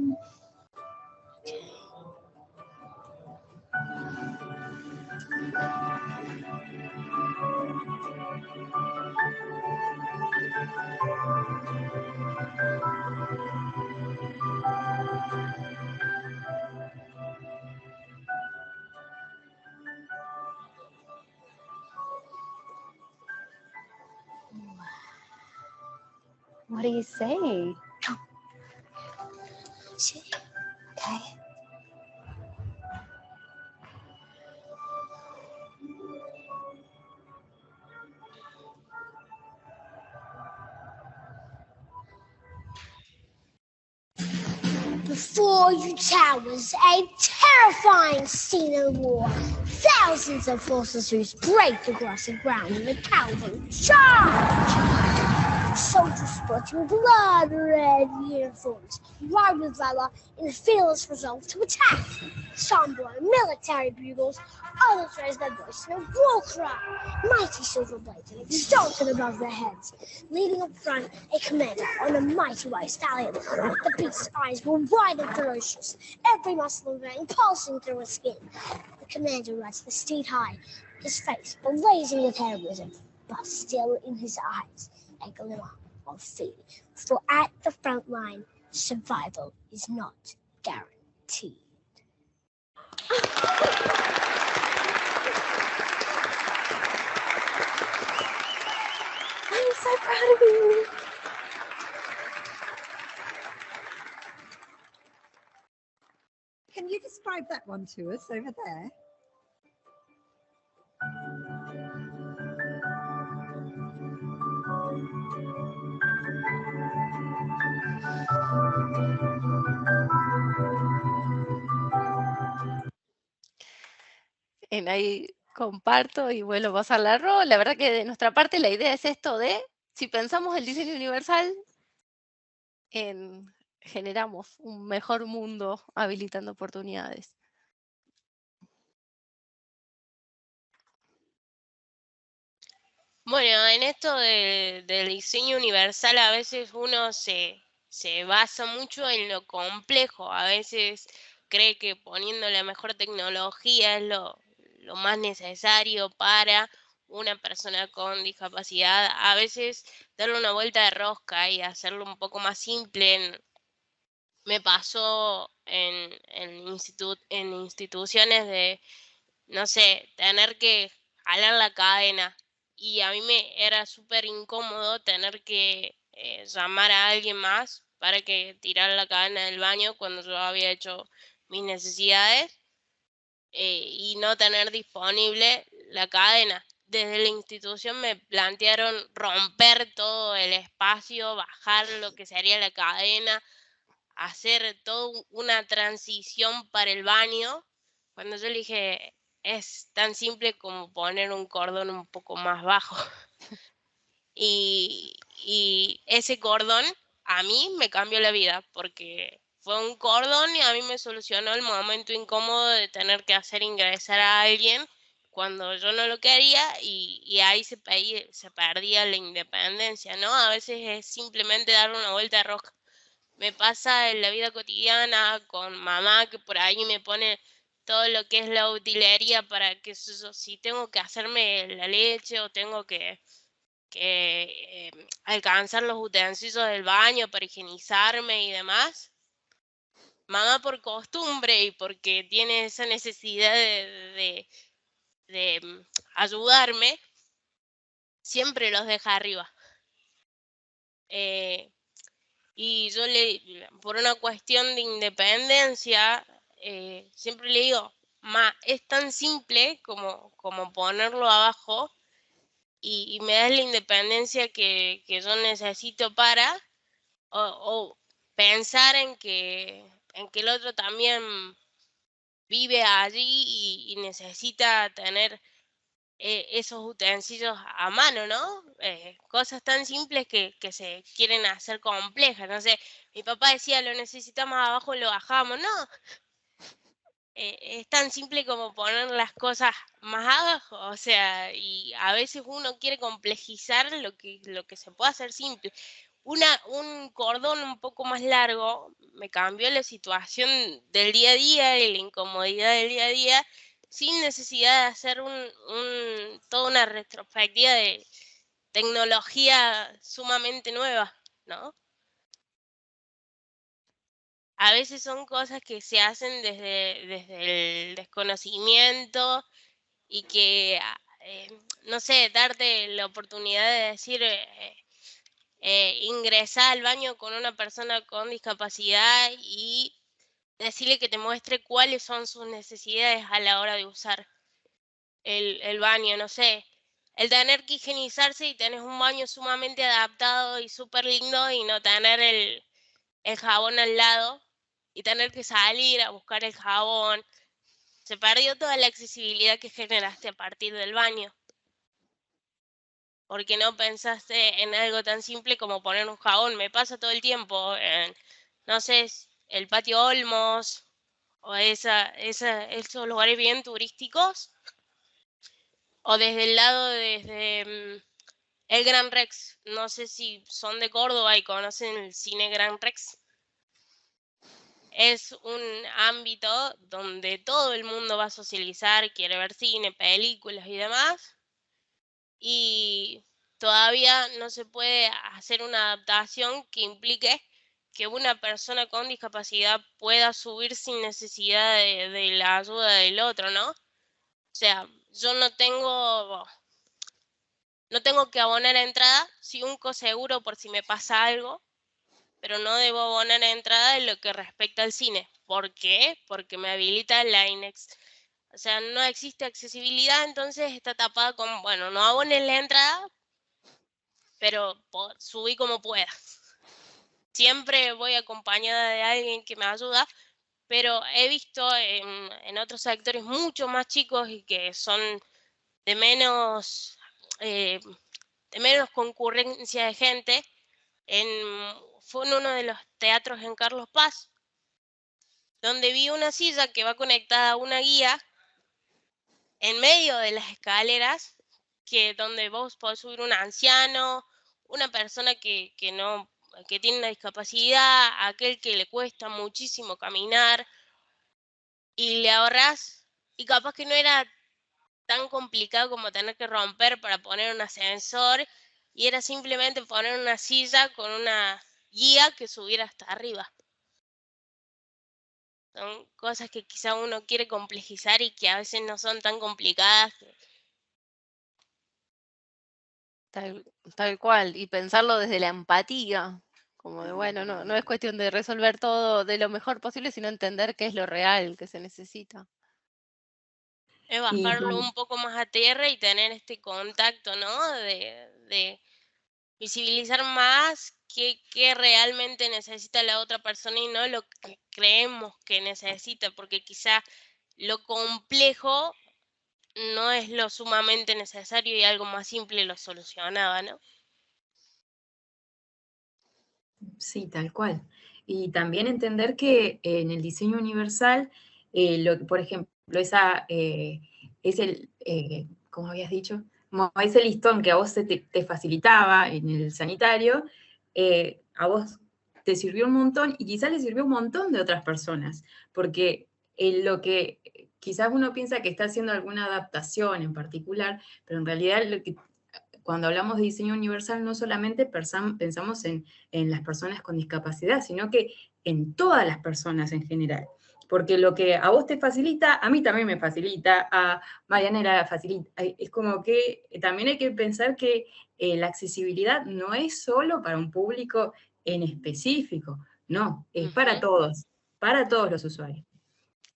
What do you see? See? Okay. Before you towers a terrifying scene of war. Thousands of forces break the grassy ground in a powerful charge. Soldiers sporting blood-red uniforms ride with valor in a fearless resolve to attack. Some blow military bugles, others raise their voice in a war cry. Mighty silver blades and exalted above their heads. Leading up front, a commander on a mighty white stallion. The beast's eyes were wide and ferocious, every muscle and vein pulsing through his skin. The commander rides the steed high, his face blazing with heroism, but still in his eyes a glimmer of fear. For at the front line, survival is not guaranteed. I'm so proud of you. Can you describe that one to us over there? Ahí comparto y vuelvo a pasar la rol. La verdad que de nuestra parte la idea es esto de, si pensamos el diseño universal, generamos un mejor mundo habilitando oportunidades. Bueno, en esto del diseño universal a veces uno se basa mucho en lo complejo, a veces cree que poniendo la mejor tecnología es lo más necesario para una persona con discapacidad, a veces darle una vuelta de rosca y hacerlo un poco más simple. Me pasó en instituciones de, no sé, tener que jalar la cadena. Y a mí me era súper incómodo tener que llamar a alguien más para que tirara la cadena del baño cuando yo había hecho mis necesidades y no tener disponible la cadena. Desde la institución me plantearon romper todo el espacio, bajar lo que sería la cadena, hacer toda una transición para el baño, cuando yo le dije, es tan simple como poner un cordón un poco más bajo. Y ese cordón a mí me cambió la vida, porque fue un cordón y a mí me solucionó el momento incómodo de tener que hacer ingresar a alguien cuando yo no lo quería, y ahí se perdía la independencia, ¿no? A veces es simplemente dar una vuelta de rosca. Me pasa en la vida cotidiana con mamá, que por ahí me pone todo lo que es la utilería para que si tengo que hacerme la leche o tengo que alcanzar los utensilios del baño para higienizarme y demás. Mamá, por costumbre y porque tiene esa necesidad de ayudarme, siempre los deja arriba. Y yo por una cuestión de independencia, siempre le digo, ma, es tan simple como ponerlo abajo y me das la independencia que yo necesito para, o pensar en que el otro también vive allí y necesita tener esos utensilios a mano, ¿no? Cosas tan simples que se quieren hacer complejas. No sé, mi papá decía, lo necesitamos abajo, lo bajamos. No, es tan simple como poner las cosas más abajo. O sea, y a veces uno quiere complejizar lo que se puede hacer simple. Un cordón un poco más largo me cambió la situación del día a día y la incomodidad del día a día, sin necesidad de hacer toda una retrospectiva de tecnología sumamente nueva, ¿no? A veces son cosas que se hacen desde el desconocimiento y que, no sé, darte la oportunidad de decir, ingresar al baño con una persona con discapacidad y decirle que te muestre cuáles son sus necesidades a la hora de usar el baño, no sé. El tener que higienizarse y tener un baño sumamente adaptado y súper lindo y no tener el jabón al lado y tener que salir a buscar el jabón. Se perdió toda la accesibilidad que generaste a partir del baño. Porque no pensaste en algo tan simple como poner un jabón. Me pasa todo el tiempo en, no sé, el patio Olmos o esos lugares bien turísticos. O desde el lado, desde el Gran Rex. No sé si son de Córdoba y conocen el cine Gran Rex. Es un ámbito donde todo el mundo va a socializar, quiere ver cine, películas y demás. Y todavía no se puede hacer una adaptación que implique que una persona con discapacidad pueda subir sin necesidad de la ayuda del otro, ¿no? O sea, yo no tengo que abonar entrada, sí un coseguro por si me pasa algo, pero no debo abonar entrada en lo que respecta al cine. ¿Por qué? Porque me habilita la INEX. O sea, no existe accesibilidad, entonces está tapada con, bueno, no abones la entrada, pero subí como pueda. Siempre voy acompañada de alguien que me ayuda, pero he visto en otros sectores mucho más chicos y que son de menos concurrencia de gente. Fue en uno de los teatros en Carlos Paz, donde vi una silla que va conectada a una guía en medio de las escaleras, donde vos podés subir un anciano, una persona que tiene una discapacidad, aquel que le cuesta muchísimo caminar, y le ahorrás, y capaz que no era tan complicado como tener que romper para poner un ascensor, y era simplemente poner una silla con una guía que subiera hasta arriba. Son cosas que quizá uno quiere complejizar y que a veces no son tan complicadas. Tal cual, y pensarlo desde la empatía, como de, bueno, no es cuestión de resolver todo de lo mejor posible, sino entender qué es lo real que se necesita. Es Y bajarlo un poco más a tierra y tener este contacto, ¿no? De visibilizar más qué realmente necesita la otra persona y no lo que creemos que necesita, porque quizá lo complejo no es lo sumamente necesario y algo más simple lo solucionaba, ¿no? sí, tal cual. Y también entender que en el diseño universal, por ejemplo, es el, ¿cómo habías dicho? Como ese listón que a vos te facilitaba en el sanitario, a vos te sirvió un montón y quizás le sirvió un montón de otras personas, porque lo que quizás uno piensa que está haciendo alguna adaptación en particular, pero en realidad cuando hablamos de diseño universal no solamente pensamos en las personas con discapacidad, sino que en todas las personas en general. Porque lo que a vos te facilita, a mí también me facilita, a Marianela la facilita. Es como que también hay que pensar que la accesibilidad no es solo para un público en específico, no, es para todos los usuarios.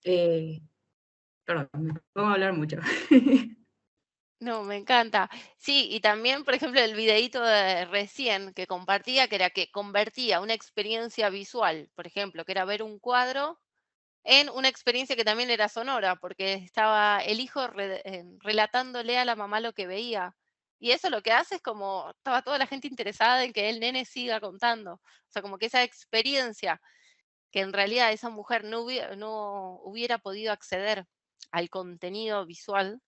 Perdón, me pongo a hablar mucho. No, me encanta. Sí, y también, por ejemplo, el videíto de recién que compartía, que era que convertía una experiencia visual, por ejemplo, que era ver un cuadro, en una experiencia que también era sonora, porque estaba el hijo relatándole a la mamá lo que veía. Y eso lo que hace es como, estaba toda la gente interesada en que el nene siga contando. O sea, como que esa experiencia, que en realidad esa mujer no hubiera podido acceder al contenido visual,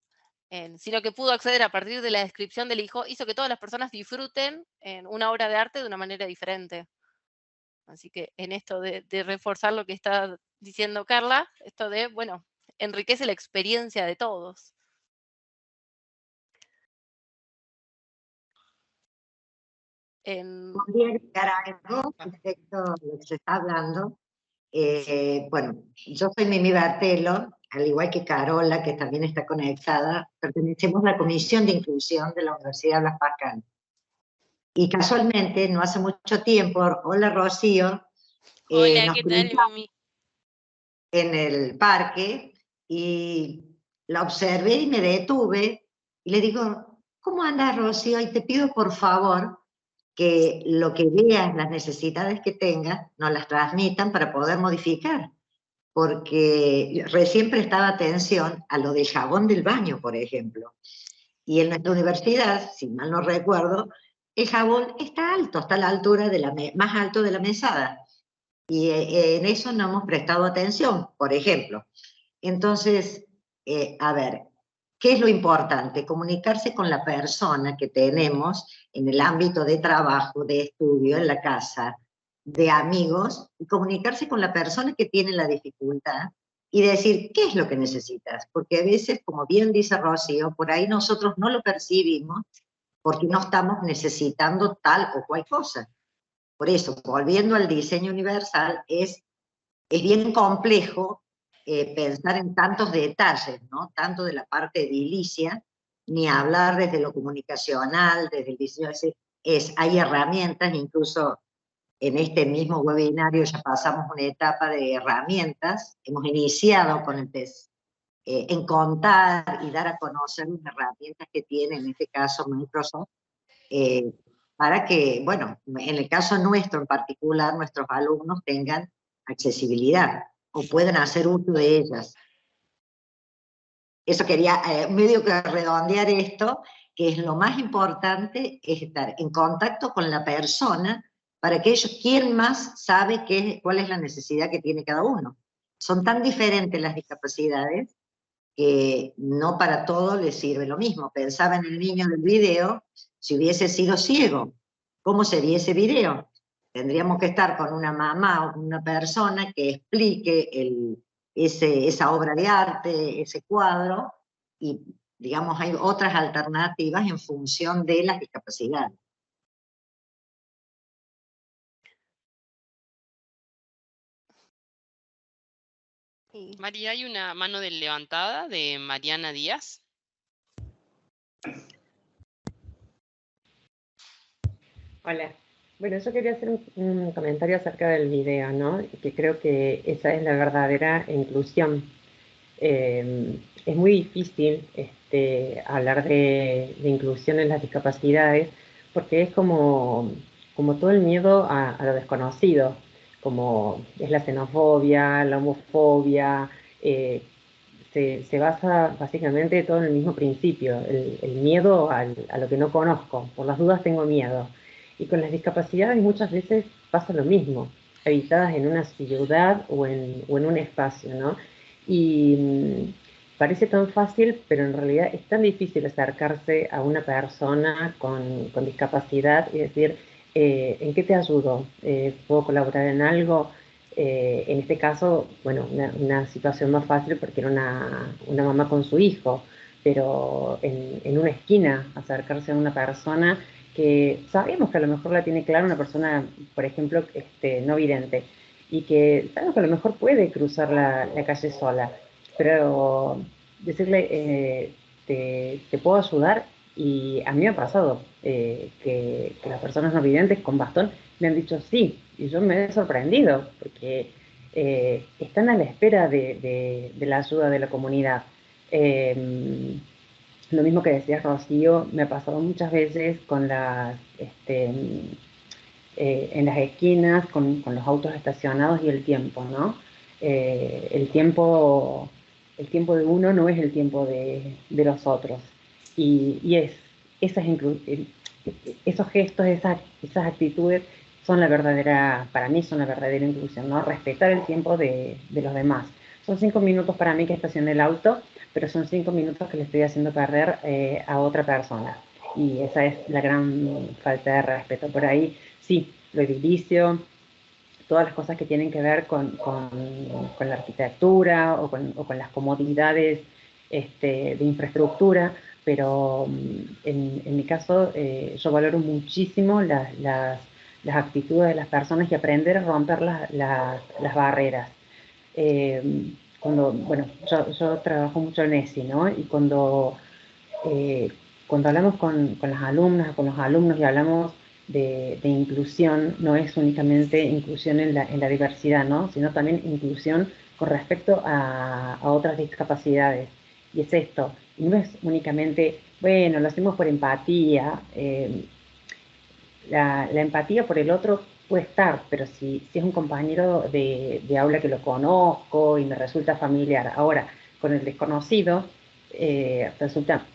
sino que pudo acceder a partir de la descripción del hijo, hizo que todas las personas disfruten en una obra de arte de una manera diferente. Así que en esto de reforzar lo que está diciendo Carla, esto de, bueno, enriquece la experiencia de todos. Podría agregar algo respecto a lo que se está hablando. Bueno, yo soy Mimi Bartelo, al igual que Carola, que también está conectada, pertenecemos a la Comisión de Inclusión de la Universidad Blas Pascal. Y casualmente, no hace mucho tiempo, hola Rocío, Hola, nos ¿qué tal, cruzamos Mimi? en el parque y la observé y me detuve y le digo, ¿cómo andas, Rocío? Y te pido por favor que lo que veas, las necesidades que tengas, nos las transmitan para poder modificar. Porque recién prestaba atención a lo del jabón del baño, por ejemplo. Y en nuestra universidad, si mal no recuerdo, el jabón está alto, está a la altura de más alto de la mesada. Y en eso no hemos prestado atención, por ejemplo. Entonces, a ver, ¿qué es lo importante? Comunicarse con la persona que tenemos en el ámbito de trabajo, de estudio, en la casa, de amigos, y comunicarse con la persona que tiene la dificultad y decir, ¿qué es lo que necesitas? Porque a veces, como bien dice Rocío, por ahí nosotros no lo percibimos porque no estamos necesitando tal o cual cosa. Por eso, volviendo al diseño universal, es bien complejo pensar en tantos detalles, ¿no? Tanto de la parte edilicia, ni hablar desde lo comunicacional, desde el diseño. Hay herramientas, incluso en este mismo webinario ya pasamos una etapa de herramientas, hemos iniciado con en contar y dar a conocer las herramientas que tiene, en este caso Microsoft, eh, para que, bueno, en el caso nuestro en particular, nuestros alumnos tengan accesibilidad o puedan hacer uso de ellas. Eso quería medio que redondear esto, que es lo más importante, es estar en contacto con la persona para que ellos, ¿quién más sabe cuál es la necesidad que tiene cada uno? Son tan diferentes las discapacidades que no para todos les sirve lo mismo. Pensaba en el niño del video, si hubiese sido ciego, ¿cómo sería ese video? Tendríamos que estar con una mamá o una persona que explique esa obra de arte, ese cuadro, y digamos hay otras alternativas en función de las discapacidades. María, hay una mano levantada de Mariana Díaz. Hola. Bueno, yo quería hacer un comentario acerca del video, ¿no? Que creo que esa es la verdadera inclusión. Es muy difícil hablar de inclusión en las discapacidades porque es como todo el miedo a lo desconocido, como es la xenofobia, la homofobia, se basa básicamente todo en el mismo principio, el miedo a lo que no conozco, por las dudas tengo miedo. Y con las discapacidades muchas veces pasa lo mismo, habitadas en una ciudad o en un espacio, ¿no? Y parece tan fácil, pero en realidad es tan difícil acercarse a una persona con discapacidad y decir, ¿en qué te ayudo? ¿Puedo colaborar en algo? En este caso, bueno, una situación más fácil porque era una mamá con su hijo, pero en una esquina acercarse a una persona que sabemos que a lo mejor la tiene clara, una persona, por ejemplo, no vidente, y que sabemos que a lo mejor puede cruzar la calle sola, pero decirle, te puedo ayudar, y a mí me ha pasado que las personas no videntes con bastón me han dicho sí, y yo me he sorprendido, porque están a la espera de la ayuda de la comunidad. Lo mismo que decía Rocío, me ha pasado muchas veces con en las esquinas, con los autos estacionados y el tiempo, ¿no? El tiempo de uno no es el tiempo de los otros. Y esos gestos, esas actitudes son para mí son la verdadera inclusión, ¿no? Respetar el tiempo de los demás. Son 5 minutos para mí que estacioné el auto, pero son 5 minutos que le estoy haciendo perder a otra persona. Y esa es la gran falta de respeto. Por ahí, sí, lo edilicio, todas las cosas que tienen que ver con la arquitectura o con las comodidades de infraestructura, pero en mi caso yo valoro muchísimo las actitudes de las personas y aprender a romper las barreras. Bueno, yo trabajo mucho en ESI, ¿no? Y cuando hablamos con las alumnas, con los alumnos y hablamos de inclusión no es únicamente inclusión en la diversidad, ¿no? Sino también inclusión con respecto a otras discapacidades. Y es esto, y no es únicamente, bueno, lo hacemos por empatía. La empatía por el otro puede estar, pero si es un compañero de aula que lo conozco y me resulta familiar, ahora con el desconocido resulta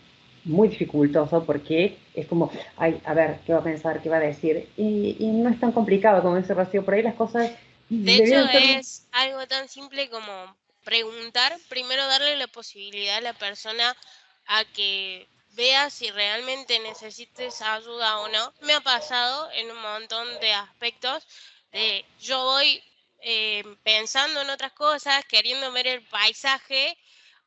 muy dificultoso porque es como, ay, a ver, ¿qué va a pensar? ¿Qué va a decir? Y no es tan complicado como dice Rocío, por ahí las cosas De hecho, debieron ser... es algo tan simple como preguntar, primero darle la posibilidad a la persona a que vea si realmente necesita esa ayuda o no. Me ha pasado en un montón de aspectos. Yo voy pensando en otras cosas, queriendo ver el paisaje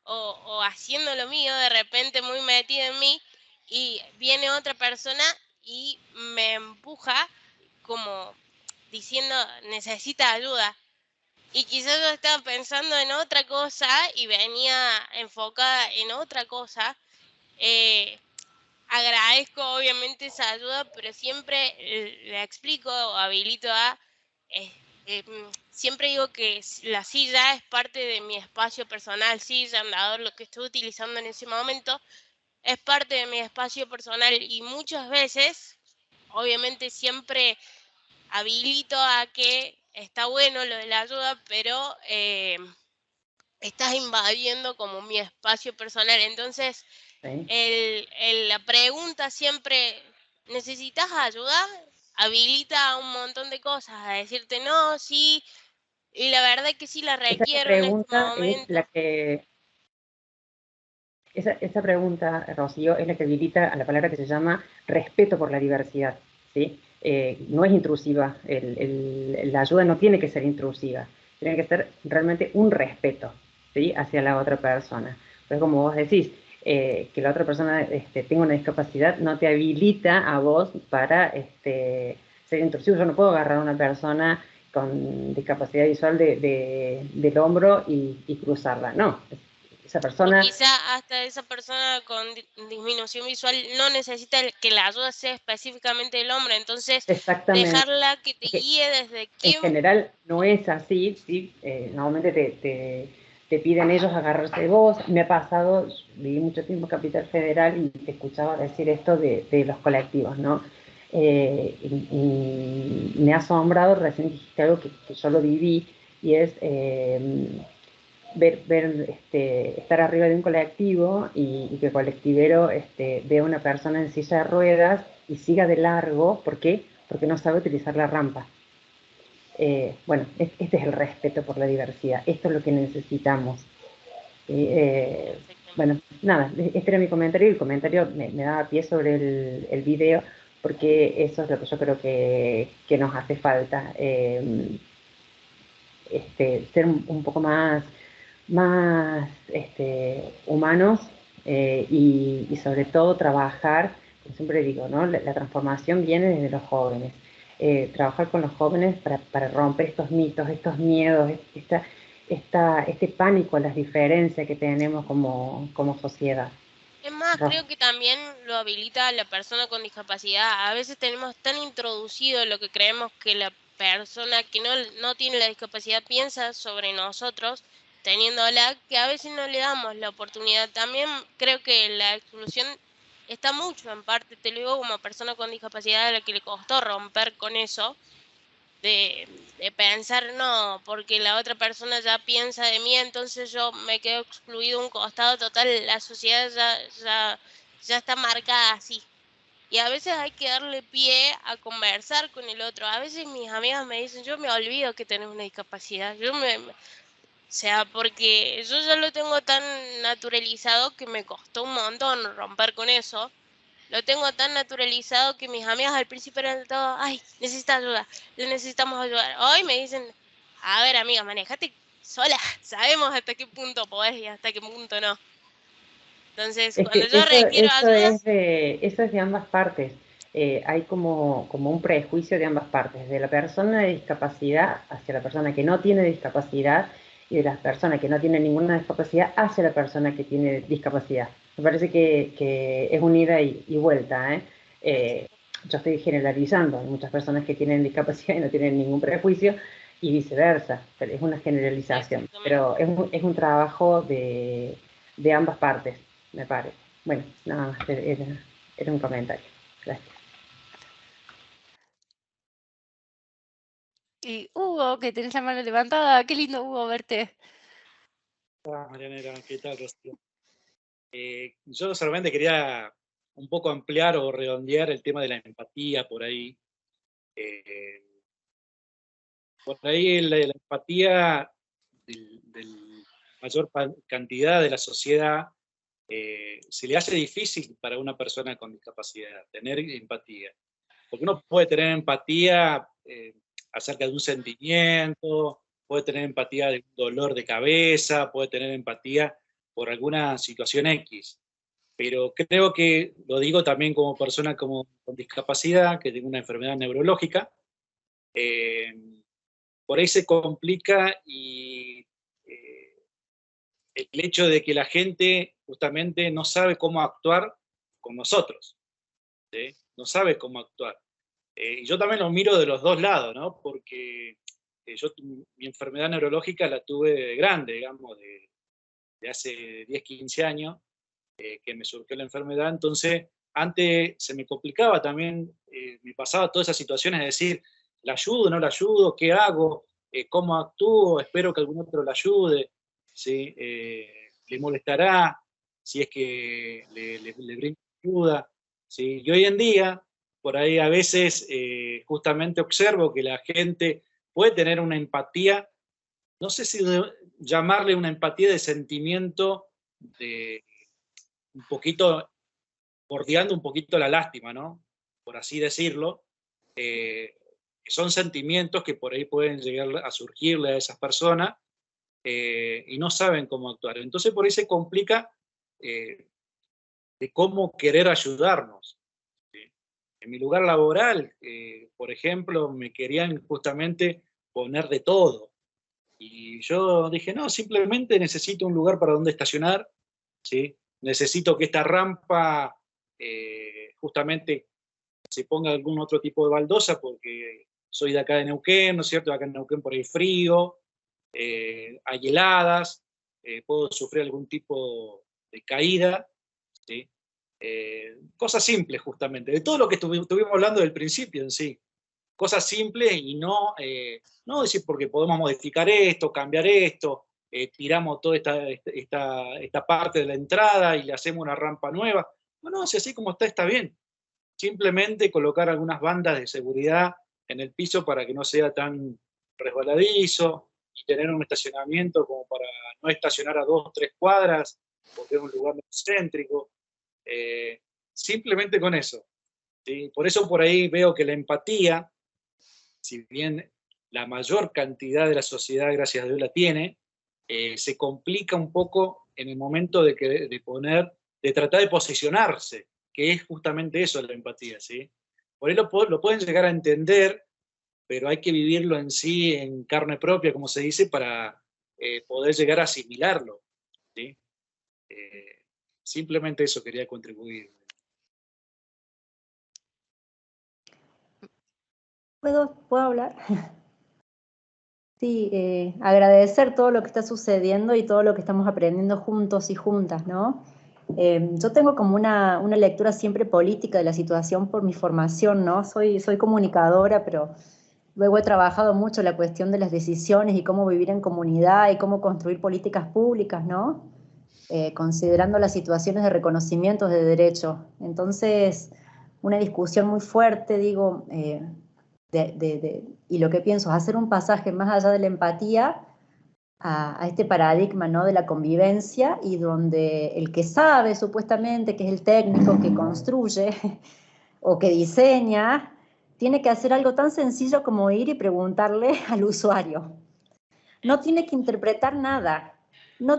o haciendo lo mío, de repente muy metida en mí, y viene otra persona y me empuja como diciendo necesita ayuda. Y quizás yo estaba pensando en otra cosa y venía enfocada en otra cosa. Agradezco obviamente esa ayuda, pero siempre le explico o habilito a... siempre digo que la silla es parte de mi espacio personal, silla, andador, lo que estoy utilizando en ese momento, es parte de mi espacio personal y muchas veces, obviamente siempre habilito a que está bueno lo de la ayuda, pero estás invadiendo como mi espacio personal. Entonces, Sí. la pregunta siempre, ¿necesitas ayuda? Habilita un montón de cosas, a decirte no, sí, y la verdad es que sí la Esa requiero en este pregunta es la momento. que... Esa pregunta, Rocío, es la que habilita a la palabra que se llama respeto por la diversidad, ¿sí? No es intrusiva, la ayuda no tiene que ser intrusiva, tiene que ser realmente un respeto, ¿sí? Hacia la otra persona. Pero como vos decís, que la otra persona tenga una discapacidad no te habilita a vos para ser intrusivo. Yo no puedo agarrar a una persona con discapacidad visual del hombro y cruzarla, no. Esa O persona... quizá hasta esa persona con disminución visual no necesita que la ayuda sea específicamente del hombre, entonces Exactamente. dejarla que te guíe desde En qué... general no es así, ¿sí? Normalmente te piden ellos agarrarse de vos. Me ha pasado, viví mucho tiempo en Capital Federal y te escuchaba decir esto de los colectivos, ¿no? Y me ha asombrado, recién dijiste algo que yo lo viví, y es estar arriba de un colectivo y que el colectivero vea a una persona en silla de ruedas y siga de largo. ¿Por qué? Porque no sabe utilizar la rampa. Bueno, este es el respeto por la diversidad, esto es lo que necesitamos. Bueno, nada, este era mi comentario, y el comentario me daba pie sobre el video, porque eso es lo que yo creo que nos hace falta, ser un poco más humanos, y sobre todo trabajar, como siempre digo, ¿no? La transformación viene desde los jóvenes. Trabajar con los jóvenes para romper estos mitos, estos miedos, este pánico a las diferencias que tenemos como sociedad. Es más, creo que también lo habilita a la persona con discapacidad. A veces tenemos tan introducido lo que creemos que la persona que no tiene la discapacidad piensa sobre nosotros, teniéndola, que a veces no le damos la oportunidad. También creo que la exclusión está mucho en parte, te lo digo como persona con discapacidad a la que le costó romper con eso, de pensar no, porque la otra persona ya piensa de mí, entonces yo me quedo excluido un costado total, la sociedad ya está marcada así. Y a veces hay que darle pie a conversar con el otro. A veces mis amigas me dicen, yo me olvido que tenés una discapacidad. O sea, porque yo ya lo tengo tan naturalizado que me costó un montón romper con eso. Lo tengo tan naturalizado que mis amigas al principio eran todo, ay, necesita ayuda, le necesitamos ayudar. Hoy me dicen, a ver amiga, manejate sola, sabemos hasta qué punto podés y hasta qué punto no. Entonces, Es cuando que yo requiero ayuda... eso es de ambas partes. Hay como un prejuicio de ambas partes, de la persona de discapacidad hacia la persona que no tiene discapacidad, y de las personas que no tienen ninguna discapacidad hacia la persona que tiene discapacidad. Me parece que es un ida y vuelta, ¿eh? yo estoy generalizando, hay muchas personas que tienen discapacidad y no tienen ningún prejuicio, y viceversa, pero es una generalización, pero es un trabajo de ambas partes, me parece. Bueno, nada más, era un comentario. Gracias. Y Hugo, que tenés la mano levantada, qué lindo, Hugo, verte. Hola, Marianela, ¿qué tal, Rocío? Yo solamente quería un poco ampliar o redondear el tema de la empatía por ahí. La empatía del mayor cantidad de la sociedad se le hace difícil para una persona con discapacidad tener empatía. Porque uno puede tener empatía acerca de un sentimiento, puede tener empatía de un dolor de cabeza, puede tener empatía por alguna situación X. Pero creo que, lo digo también como persona con discapacidad, que tengo una enfermedad neurológica, por ahí se complica y el hecho de que la gente justamente no sabe cómo actuar con nosotros, ¿sí? No sabe cómo actuar. Y yo también lo miro de los dos lados, ¿no? Porque yo mi enfermedad neurológica la tuve de grande, digamos, de hace 10, 15 años, que me surgió la enfermedad. Entonces, antes se me complicaba también, me pasaba todas esas situaciones de decir, ¿la ayudo, no la ayudo? ¿Qué hago? ¿Cómo actúo? Espero que algún otro la ayude, ¿sí? ¿Le molestará si es que le brindo ayuda? ¿Sí? Y hoy en día, por ahí a veces justamente observo que la gente puede tener una empatía, no sé si llamarle una empatía de sentimiento, de un poquito, bordeando un poquito la lástima, ¿no? Por así decirlo. Son sentimientos que por ahí pueden llegar a surgirle a esas personas y no saben cómo actuar. Entonces por ahí se complica de cómo querer ayudarnos. En mi lugar laboral, por ejemplo, me querían justamente poner de todo. Y yo dije, no, simplemente necesito un lugar para donde estacionar, ¿sí? Necesito que esta rampa justamente se ponga algún otro tipo de baldosa, porque soy de acá de Neuquén, ¿no es cierto? Acá en Neuquén por ahí frío, hay heladas, puedo sufrir algún tipo de caída, ¿sí? Cosas simples justamente, de todo lo que estuvimos hablando del principio en sí. Cosas simples y no decir porque podemos modificar esto, cambiar esto, tiramos toda esta parte de la entrada y le hacemos una rampa nueva. No, si así como está bien. Simplemente colocar algunas bandas de seguridad en el piso para que no sea tan resbaladizo y tener un estacionamiento como para no estacionar a 2 o 3 cuadras porque es un lugar muy céntrico. Simplemente con eso, ¿sí? Por eso por ahí veo que la empatía, si bien la mayor cantidad de la sociedad, gracias a Dios, la tiene, se complica un poco en el momento de tratar de posicionarse, que es justamente eso la empatía, ¿sí? Por ahí lo pueden llegar a entender, pero hay que vivirlo en sí, en carne propia, como se dice, para poder llegar a asimilarlo, ¿sí? Simplemente eso quería contribuir. ¿Puedo hablar? Sí, agradecer todo lo que está sucediendo y todo lo que estamos aprendiendo juntos y juntas, ¿no? Yo tengo como una lectura siempre política de la situación por mi formación, ¿no? Soy comunicadora, pero luego he trabajado mucho la cuestión de las decisiones y cómo vivir en comunidad y cómo construir políticas públicas, ¿no? Considerando las situaciones de reconocimientos de derechos. Entonces, una discusión muy fuerte, digo, y lo que pienso es hacer un pasaje más allá de la empatía a este paradigma, ¿no? De la convivencia, y donde el que sabe supuestamente, que es el técnico que construye o que diseña, tiene que hacer algo tan sencillo como ir y preguntarle al usuario. No tiene que interpretar nada,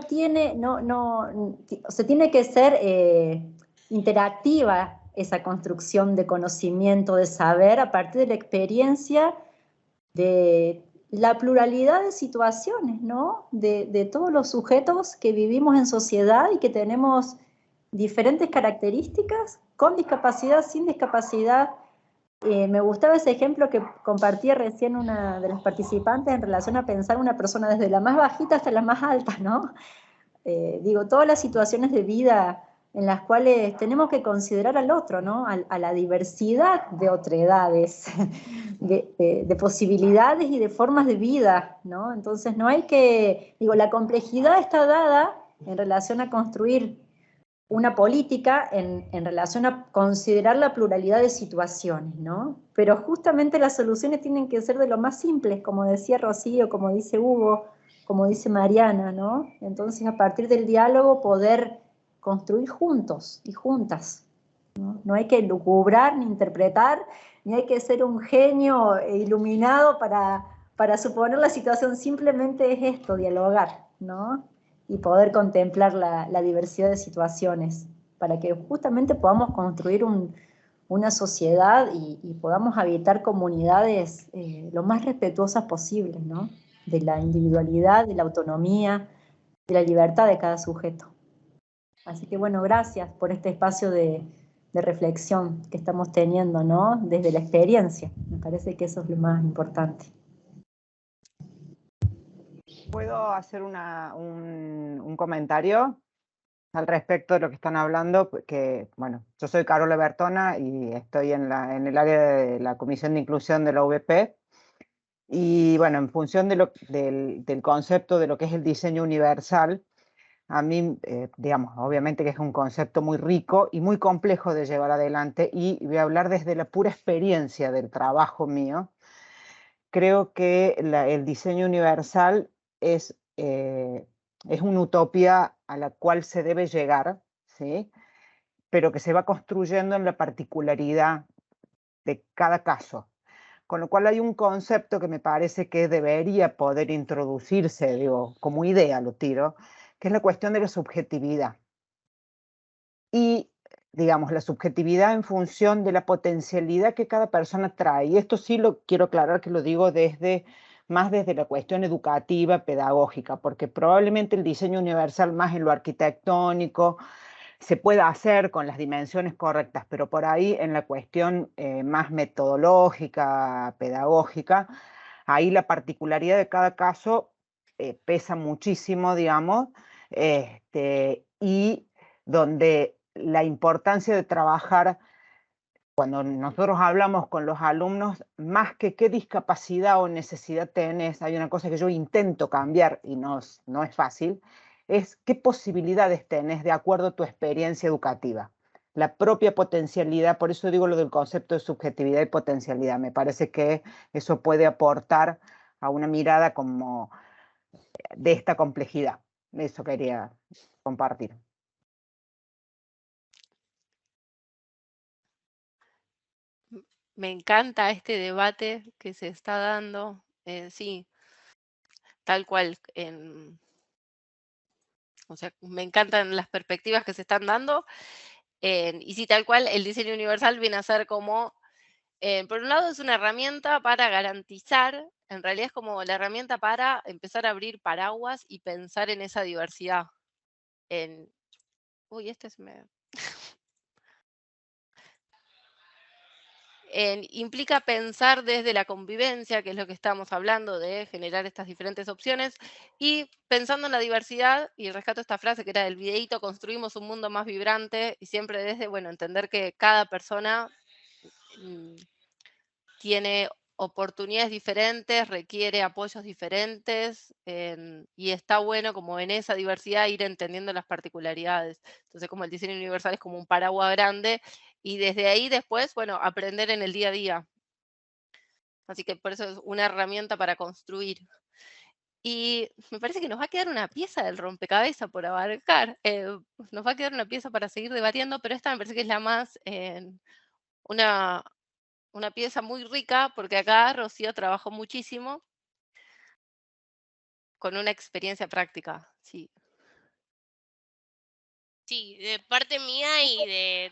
tiene que ser interactiva esa construcción de conocimiento, de saber, a partir de la experiencia de la pluralidad de situaciones, ¿no? De todos los sujetos que vivimos en sociedad y que tenemos diferentes características, con discapacidad, sin discapacidad, Me gustaba ese ejemplo que compartía recién una de las participantes en relación a pensar una persona desde la más bajita hasta la más alta, ¿no? Digo, todas las situaciones de vida en las cuales tenemos que considerar al otro, ¿no? A la diversidad de otredades, de posibilidades y de formas de vida, ¿no? Entonces no hay que, digo, la complejidad está dada en relación a construir una política en relación a considerar la pluralidad de situaciones, ¿no? Pero justamente las soluciones tienen que ser de lo más simples, como decía Rocío, como dice Hugo, como dice Mariana, ¿no? Entonces, a partir del diálogo, poder construir juntos y juntas, ¿no? No hay que lucubrar ni interpretar, ni hay que ser un genio iluminado para suponer la situación, simplemente es esto, dialogar, ¿no? Y poder contemplar la diversidad de situaciones, para que justamente podamos construir una sociedad y podamos habitar comunidades lo más respetuosas posibles, ¿no? De la individualidad, de la autonomía, de la libertad de cada sujeto. Así que bueno, gracias por este espacio de reflexión que estamos teniendo, ¿no? Desde la experiencia. Me parece que eso es lo más importante. ¿Puedo hacer un comentario al respecto de lo que están hablando? Que, bueno, yo soy Carola Bertona y estoy en el área de la Comisión de Inclusión de la UBP. Y bueno, en función del concepto de lo que es el diseño universal, a mí, digamos, obviamente que es un concepto muy rico y muy complejo de llevar adelante, y voy a hablar desde la pura experiencia del trabajo mío. Creo que el diseño universal es una utopía a la cual se debe llegar, ¿sí? Pero que se va construyendo en la particularidad de cada caso. Con lo cual hay un concepto que me parece que debería poder introducirse, digo, como idea lo tiro, que es la cuestión de la subjetividad. Y, digamos, la subjetividad en función de la potencialidad que cada persona trae. Y esto sí lo quiero aclarar, que lo digo más desde la cuestión educativa, pedagógica, porque probablemente el diseño universal más en lo arquitectónico se pueda hacer con las dimensiones correctas, pero por ahí en la cuestión más metodológica, pedagógica, ahí la particularidad de cada caso pesa muchísimo, digamos, y donde la importancia de trabajar, cuando nosotros hablamos con los alumnos, más que qué discapacidad o necesidad tenés, hay una cosa que yo intento cambiar y no es fácil, es qué posibilidades tenés de acuerdo a tu experiencia educativa. La propia potencialidad, por eso digo lo del concepto de subjetividad y potencialidad, me parece que eso puede aportar a una mirada como de esta complejidad. Eso quería compartir. Me encanta este debate que se está dando. Sí, tal cual. O sea, me encantan las perspectivas que se están dando. Y sí, tal cual, el diseño universal viene a ser como, por un lado es una herramienta para garantizar, en realidad es como la herramienta para empezar a abrir paraguas y pensar en esa diversidad. Uy, este se me... implica pensar desde la convivencia, que es lo que estamos hablando, de generar estas diferentes opciones, y pensando en la diversidad, y rescato esta frase que era del videíto, construimos un mundo más vibrante, y siempre desde, bueno, entender que cada persona tiene oportunidades diferentes, requiere apoyos diferentes, y está bueno como en esa diversidad ir entendiendo las particularidades. Entonces, como el diseño universal es como un paraguas grande, y desde ahí después, bueno, aprender en el día a día. Así que por eso es una herramienta para construir. Y me parece que nos va a quedar una pieza del rompecabezas por abarcar. Nos va a quedar una pieza para seguir debatiendo, pero esta me parece que es la más, una pieza muy rica, porque acá Rocío trabajó muchísimo con una experiencia práctica, sí. Sí, de parte mía y de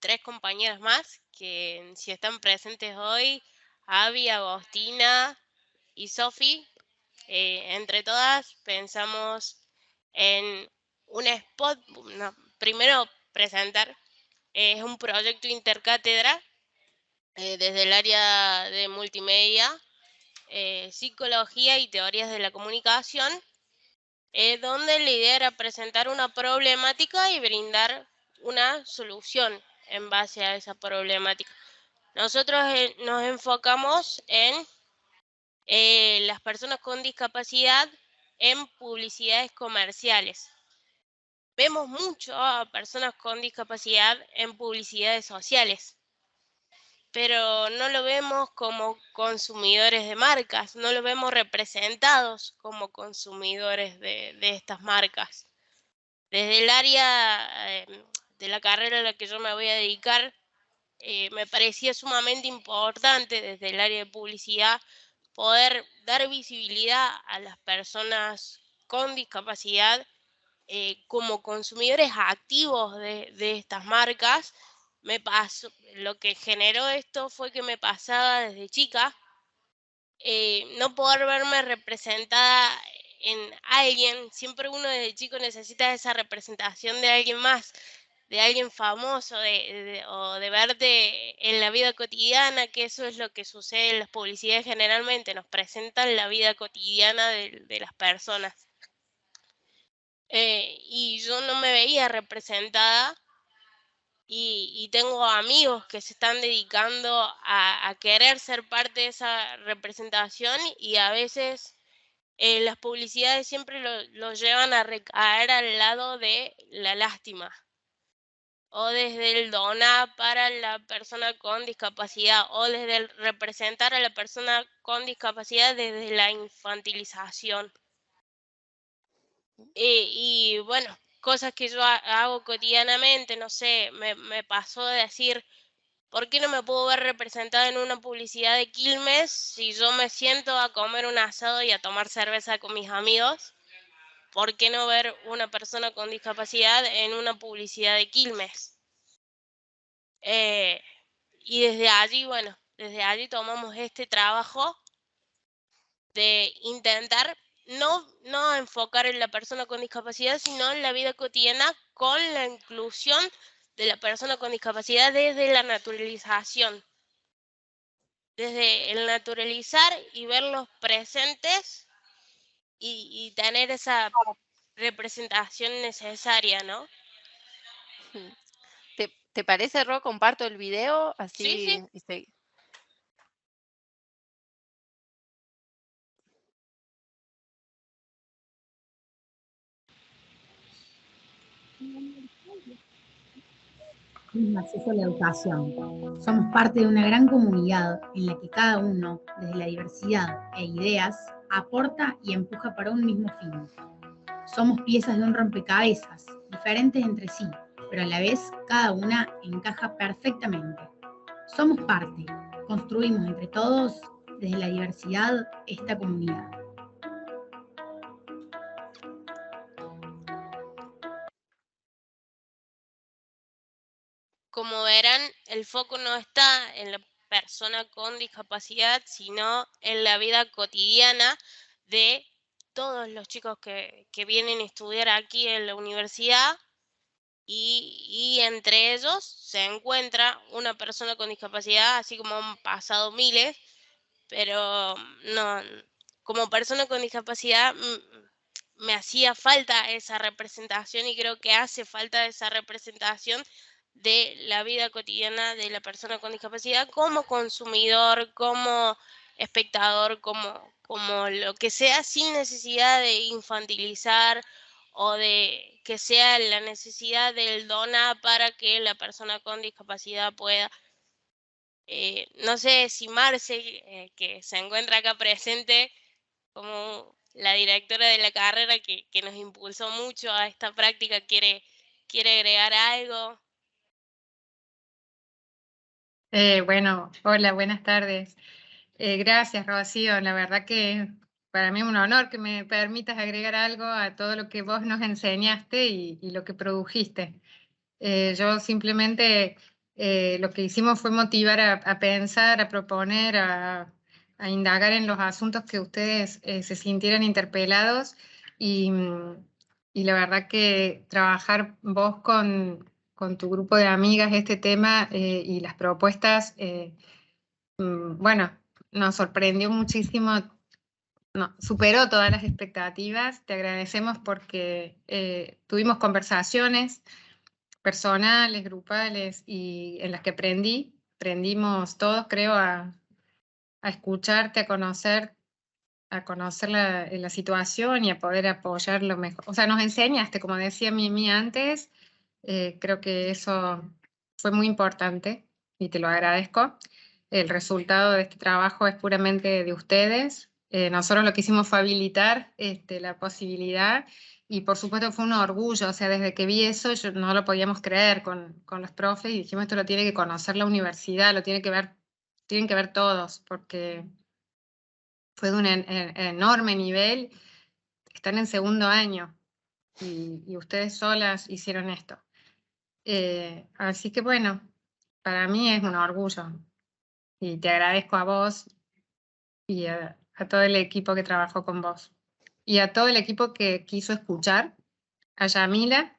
3 compañeras más, que si están presentes hoy, Avi, Agostina y Sofi, entre todas pensamos en un spot, primero presentar, es un proyecto intercátedra desde el área de multimedia, psicología y teorías de la comunicación, donde la idea era presentar una problemática y brindar una solución en base a esa problemática. Nosotros nos enfocamos en las personas con discapacidad en publicidades comerciales. Vemos mucho a personas con discapacidad en publicidades sociales, pero no lo vemos como consumidores de marcas, no lo vemos representados como consumidores de estas marcas. Desde el área de la carrera a la que yo me voy a dedicar, me parecía sumamente importante desde el área de publicidad poder dar visibilidad a las personas con discapacidad como consumidores activos de estas marcas. Lo que generó esto fue que me pasaba desde chica no poder verme representada en alguien. Siempre uno desde chico necesita esa representación de alguien más, de alguien famoso, o de verte en la vida cotidiana, que eso es lo que sucede en las publicidades generalmente, nos presentan la vida cotidiana de las personas. Y yo no me veía representada, y tengo amigos que se están dedicando a querer ser parte de esa representación, y a veces las publicidades siempre lo llevan a recaer al lado de la lástima, o desde el donar para la persona con discapacidad, o desde el representar a la persona con discapacidad desde la infantilización. Y bueno, cosas que yo hago cotidianamente, no sé, me pasó de decir, ¿por qué no me puedo ver representada en una publicidad de Quilmes si yo me siento a comer un asado y a tomar cerveza con mis amigos? ¿Por qué no ver una persona con discapacidad en una publicidad de Quilmes? Y desde allí, bueno, desde allí tomamos este trabajo de intentar no enfocar en la persona con discapacidad, sino en la vida cotidiana con la inclusión de la persona con discapacidad desde la naturalización. Desde el naturalizar y verlos presentes y tener esa representación necesaria, ¿no? ¿Te parece, Ro? Comparto el video, Sí, así. Acceso a la educación. Somos parte de una gran comunidad en la que cada uno, desde la diversidad e ideas, aporta y empuja para un mismo fin. Somos piezas de un rompecabezas, diferentes entre sí, pero a la vez cada una encaja perfectamente. Somos parte, construimos entre todos, desde la diversidad, esta comunidad. Como verán, el foco no está en la persona con discapacidad, sino en la vida cotidiana de todos los chicos que vienen a estudiar aquí en la universidad, y entre ellos se encuentra una persona con discapacidad, así como han pasado miles, pero no, como persona con discapacidad me hacía falta esa representación, y creo que hace falta esa representación de la vida cotidiana de la persona con discapacidad como consumidor, como espectador, como lo que sea, sin necesidad de infantilizar o de que sea la necesidad del dona para que la persona con discapacidad pueda. No sé si Marce, que se encuentra acá presente como la directora de la carrera que nos impulsó mucho a esta práctica, quiere agregar algo. Bueno, hola, buenas tardes. Gracias, Rocío. La verdad que para mí es un honor que me permitas agregar algo a todo lo que vos nos enseñaste y lo que produjiste. Yo simplemente lo que hicimos fue motivar a pensar, a proponer, a indagar en los asuntos que ustedes se sintieran interpelados, y la verdad que trabajar vos con tu grupo de amigas este tema y las propuestas bueno, nos sorprendió muchísimo, superó todas las expectativas. Te agradecemos porque tuvimos conversaciones personales, grupales, y en las que aprendimos todos, creo, a escucharte, a conocer la situación y a poder apoyar lo mejor. O sea, nos enseñaste, como decía Mimi antes, creo que eso fue muy importante y te lo agradezco. El resultado de este trabajo es puramente de ustedes. Nosotros lo que hicimos fue habilitar la posibilidad, y por supuesto fue un orgullo. O sea, desde que vi eso yo no lo podíamos creer con los profes, y dijimos, esto lo tiene que conocer la universidad, lo tienen que ver todos, porque fue de un enorme nivel. Están en segundo año y ustedes solas hicieron esto. Así que bueno, para mí es un orgullo, y te agradezco a vos y a todo el equipo que trabajó con vos, y a todo el equipo que quiso escuchar, a Yamila,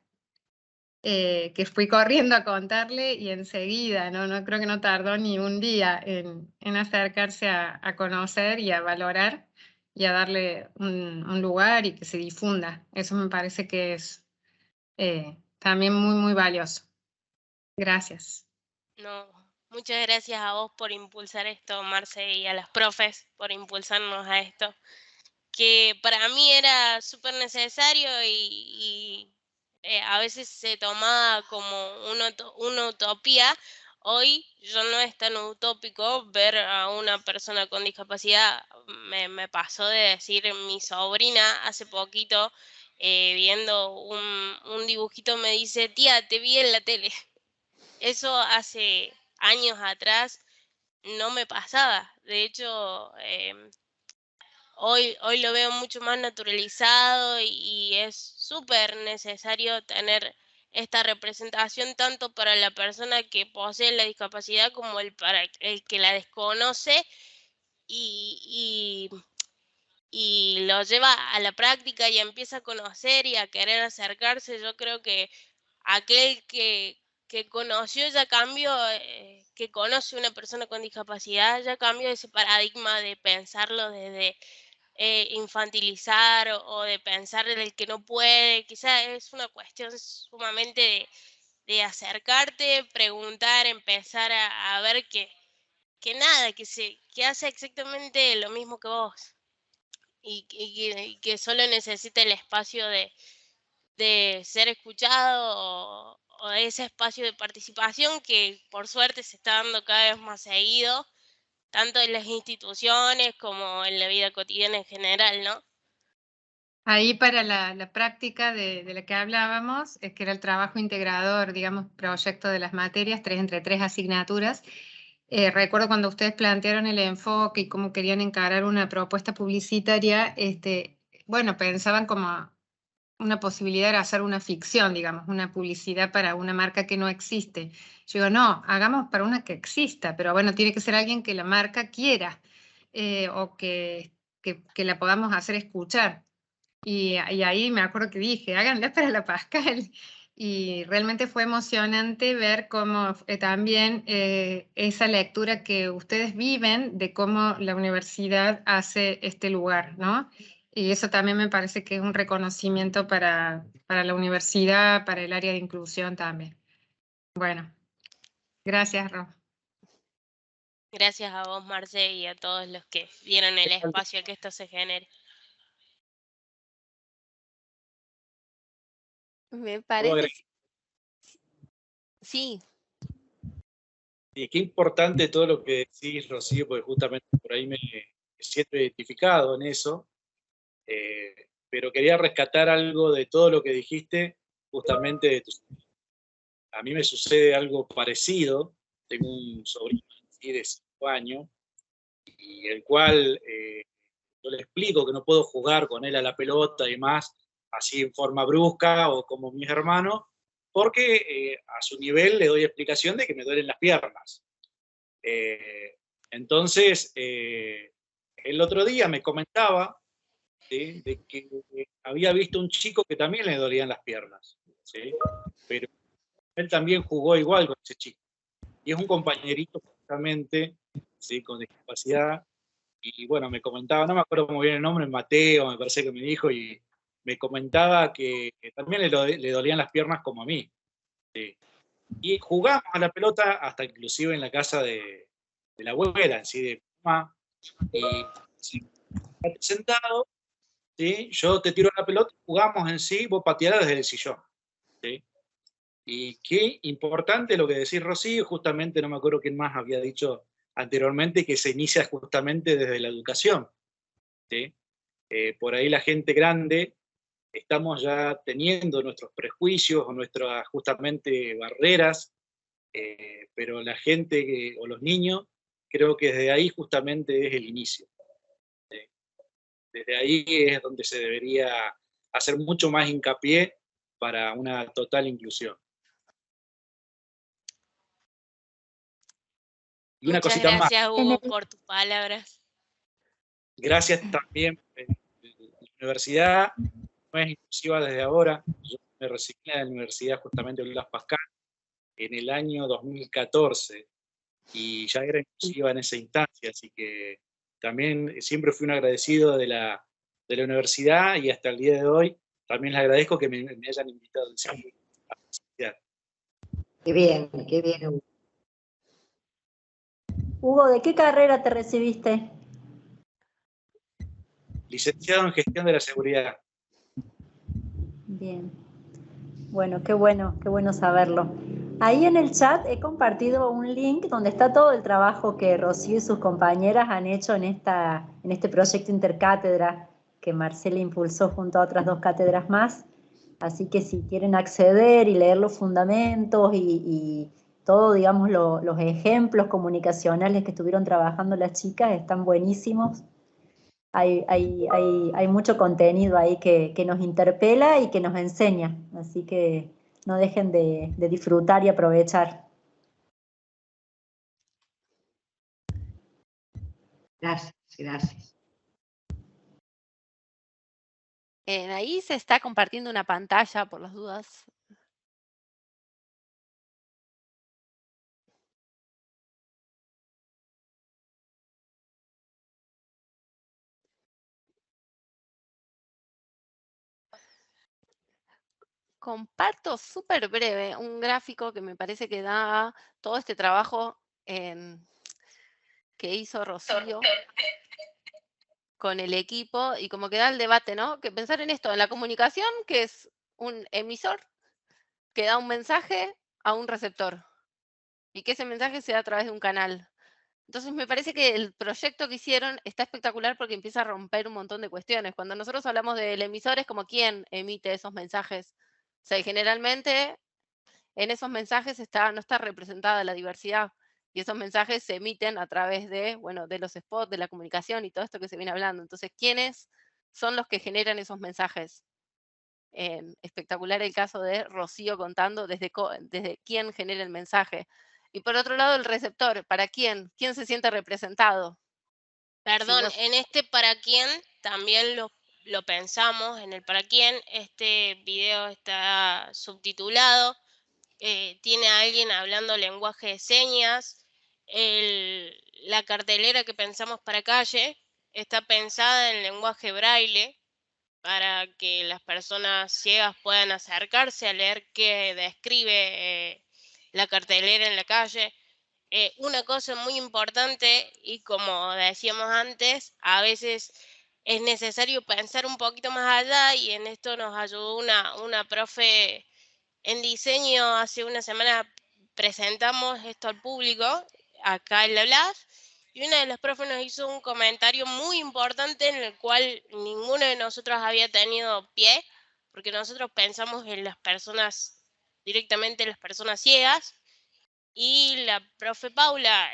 que fui corriendo a contarle, y enseguida, no creo que no tardó ni un día en acercarse a conocer y a valorar y a darle un lugar y que se difunda. Eso me parece que es también muy, muy valioso. Gracias. No, muchas gracias a vos por impulsar esto, Marce, y a las profes por impulsarnos a esto, que para mí era súper necesario y a veces se tomaba como una utopía. Hoy ya no es tan utópico ver a una persona con discapacidad. Me pasó de decir, mi sobrina hace poquito, viendo un dibujito, me dice, tía, te vi en la tele. Eso hace años atrás no me pasaba. De hecho, hoy lo veo mucho más naturalizado, y es súper necesario tener esta representación tanto para la persona que posee la discapacidad como para el que la desconoce y lo lleva a la práctica y empieza a conocer y a querer acercarse. Yo creo que aquel que conoció ya cambió, que conoce una persona con discapacidad, ya cambió ese paradigma de pensarlo desde infantilizar o de pensar en el que no puede. Quizá es una cuestión sumamente de acercarte, preguntar, empezar a ver que nada, que hace exactamente lo mismo que vos, y que solo necesita el espacio de ser escuchado, o ese espacio de participación que por suerte se está dando cada vez más seguido, tanto en las instituciones como en la vida cotidiana en general, ¿no? Ahí para la práctica de la que hablábamos, es que era el trabajo integrador, digamos, proyecto de las materias, 3 entre 3 asignaturas. Recuerdo cuando ustedes plantearon el enfoque y cómo querían encarar una propuesta publicitaria, bueno, pensaban como una posibilidad de hacer una ficción, digamos, una publicidad para una marca que no existe. Yo digo, no, hagamos para una que exista, pero bueno, tiene que ser alguien que la marca quiera, o que la podamos hacer escuchar. Y ahí me acuerdo que dije, háganla para la Pascal. Y realmente fue emocionante ver cómo también esa lectura que ustedes viven de cómo la universidad hace este lugar, ¿no? Y eso también me parece que es un reconocimiento para la universidad, para el área de inclusión también. Bueno, gracias, Ro. Gracias a vos, Marce, y a todos los que dieron el espacio a que esto se genere. Me parece... Sí. Y qué importante todo lo que decís, Rocío, porque justamente por ahí me siento identificado en eso. Pero quería rescatar algo de todo lo que dijiste, justamente de a mí me sucede algo parecido. Tengo un sobrino de 5 años, y el cual yo le explico que no puedo jugar con él a la pelota y más, así en forma brusca o como mis hermanos, porque a su nivel le doy explicación de que me duelen las piernas. Entonces, el otro día me comentaba, ¿sí?, de que había visto un chico que también le dolían las piernas, ¿sí?, pero él también jugó igual con ese chico. Y es un compañerito justamente ¿sí? Con discapacidad. Y bueno, me comentaba, no me acuerdo muy bien el nombre, Mateo, me parece que me dijo, y me comentaba que también le dolían las piernas como a mí. ¿Sí? Y jugamos a la pelota hasta inclusive en la casa de la abuela, en sí, de mamá. Y sí, sentado, ¿sí? Yo te tiro la pelota, jugamos en sí, vos patearás desde el sillón. ¿Sí? Y qué importante lo que decís, Rocío, justamente no me acuerdo quién más había dicho anteriormente, que se inicia justamente desde la educación. ¿Sí? Por ahí la gente grande estamos ya teniendo nuestros prejuicios o nuestras justamente barreras, pero la gente o los niños, creo que desde ahí justamente es el inicio. ¿Sí? Desde ahí es donde se debería hacer mucho más hincapié para una total inclusión. Y una Muchas cosita más. gracias, Hugo, por tus palabras. Gracias también. La universidad no es inclusiva desde ahora. Yo me recibí en la Universidad justamente de Blas Pascal en el año 2014 y ya era inclusiva en esa instancia, así que también siempre fui un agradecido de la universidad y hasta el día de hoy también les agradezco que me hayan invitado a participar. Qué bien, Hugo. Hugo, ¿de qué carrera te recibiste? Licenciado en Gestión de la Seguridad. Bien. Bueno, qué bueno saberlo. Ahí en el chat he compartido un link donde está todo el trabajo que Rocío y sus compañeras han hecho en este proyecto intercátedra que Marcela impulsó junto a otras 2 cátedras más. Así que si quieren acceder y leer los fundamentos y todo, digamos, los ejemplos comunicacionales que estuvieron trabajando las chicas, están buenísimos. Hay mucho contenido ahí que nos interpela y que nos enseña, así que no dejen de disfrutar y aprovechar. Gracias. Ahí se está compartiendo una pantalla por las dudas. Comparto súper breve un gráfico que me parece que da todo este trabajo que hizo Rocío con el equipo y como que da el debate, ¿no? Que pensar en esto, en la comunicación, que es un emisor que da un mensaje a un receptor y que ese mensaje se da a través de un canal. Entonces me parece que el proyecto que hicieron está espectacular porque empieza a romper un montón de cuestiones. Cuando nosotros hablamos del emisor es como quién emite esos mensajes. O sea, generalmente en esos mensajes no está representada la diversidad y esos mensajes se emiten a través de, bueno, de los spots, de la comunicación y todo esto que se viene hablando. Entonces, ¿quiénes son los que generan esos mensajes? Espectacular el caso de Rocío contando desde quién genera el mensaje. Y por otro lado, el receptor, ¿para quién? ¿Quién se siente representado? Perdón, en este para quién también lo pensamos, en el para quién, este video está subtitulado, tiene a alguien hablando lenguaje de señas, la cartelera que pensamos para calle está pensada en lenguaje braille para que las personas ciegas puedan acercarse a leer qué describe la cartelera en la calle. Una cosa muy importante, y como decíamos antes, a veces es necesario pensar un poquito más allá, y en esto nos ayudó una profe en diseño. Hace una semana presentamos esto al público, acá en la Blas, y una de las profes nos hizo un comentario muy importante en el cual ninguno de nosotros había tenido pie, porque nosotros pensamos en las personas, directamente en las personas ciegas, y la profe Paula,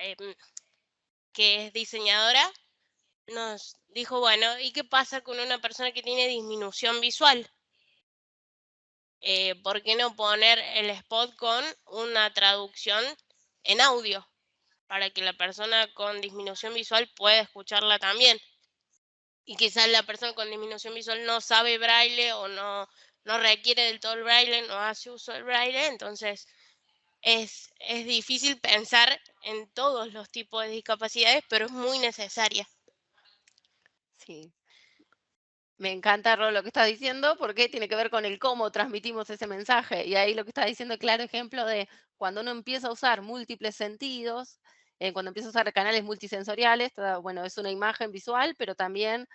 que es diseñadora, nos dijo, bueno, ¿y qué pasa con una persona que tiene disminución visual? ¿Por qué no poner el spot con una traducción en audio? Para que la persona con disminución visual pueda escucharla también. Y quizás la persona con disminución visual no sabe braille o no requiere del todo el braille, no hace uso del braille, entonces es difícil pensar en todos los tipos de discapacidades, pero es muy necesaria. Sí. Me encanta, Ro, lo que estás diciendo, porque tiene que ver con el cómo transmitimos ese mensaje. Y ahí lo que estás diciendo, claro ejemplo de cuando uno empieza a usar múltiples sentidos, cuando empieza a usar canales multisensoriales, bueno, es una imagen visual, pero también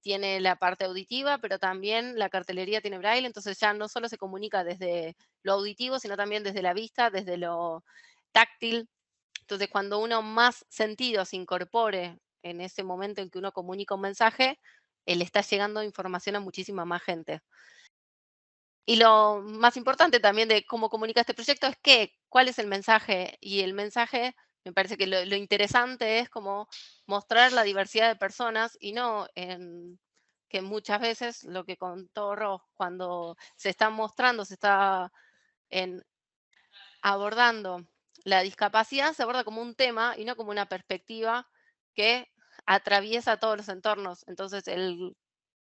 tiene la parte auditiva, pero también la cartelería tiene braille, entonces ya no solo se comunica desde lo auditivo, sino también desde la vista, desde lo táctil. Entonces, cuando uno más sentidos incorpore en ese momento en que uno comunica un mensaje, le está llegando información a muchísima más gente. Y lo más importante también de cómo comunica este proyecto es cuál es el mensaje. Y el mensaje, me parece que lo interesante es como mostrar la diversidad de personas y no que muchas veces lo que contó Ro, cuando se está mostrando, se está abordando la discapacidad, se aborda como un tema y no como una perspectiva que atraviesa todos los entornos. Entonces,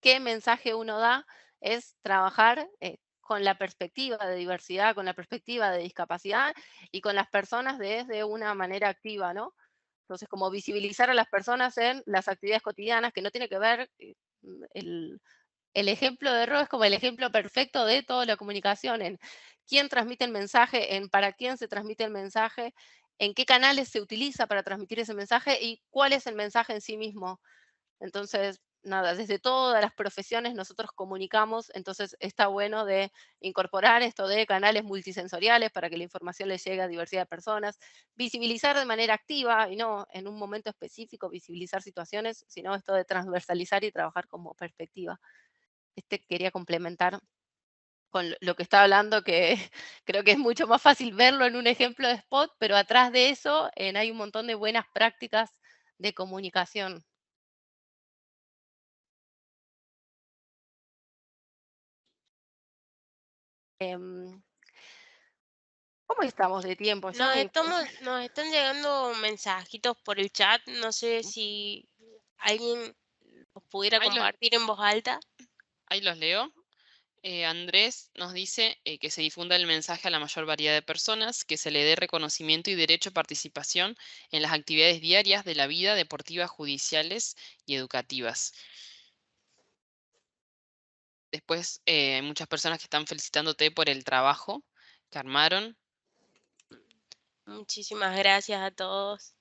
qué mensaje uno da es trabajar con la perspectiva de diversidad, con la perspectiva de discapacidad y con las personas desde una manera activa, ¿no? Entonces, como visibilizar a las personas en las actividades cotidianas, que no tiene que ver, el ejemplo de Ro es como el ejemplo perfecto de toda la comunicación, en quién transmite el mensaje, en para quién se transmite el mensaje, en qué canales se utiliza para transmitir ese mensaje y cuál es el mensaje en sí mismo. Entonces, nada, desde todas las profesiones nosotros comunicamos, entonces está bueno de incorporar esto de canales multisensoriales para que la información le llegue a diversidad de personas, visibilizar de manera activa y no en un momento específico visibilizar situaciones, sino esto de transversalizar y trabajar como perspectiva. Quería complementar con lo que está hablando, que creo que es mucho más fácil verlo en un ejemplo de spot, pero atrás de eso hay un montón de buenas prácticas de comunicación. ¿Cómo estamos de tiempo? Ya Nos están llegando mensajitos por el chat, no sé si alguien los pudiera compartir en voz alta. Ahí los leo. Andrés nos dice que se difunda el mensaje a la mayor variedad de personas, que se le dé reconocimiento y derecho a participación en las actividades diarias de la vida deportivas, judiciales y educativas. Después hay muchas personas que están felicitándote por el trabajo que armaron. Muchísimas gracias a todos.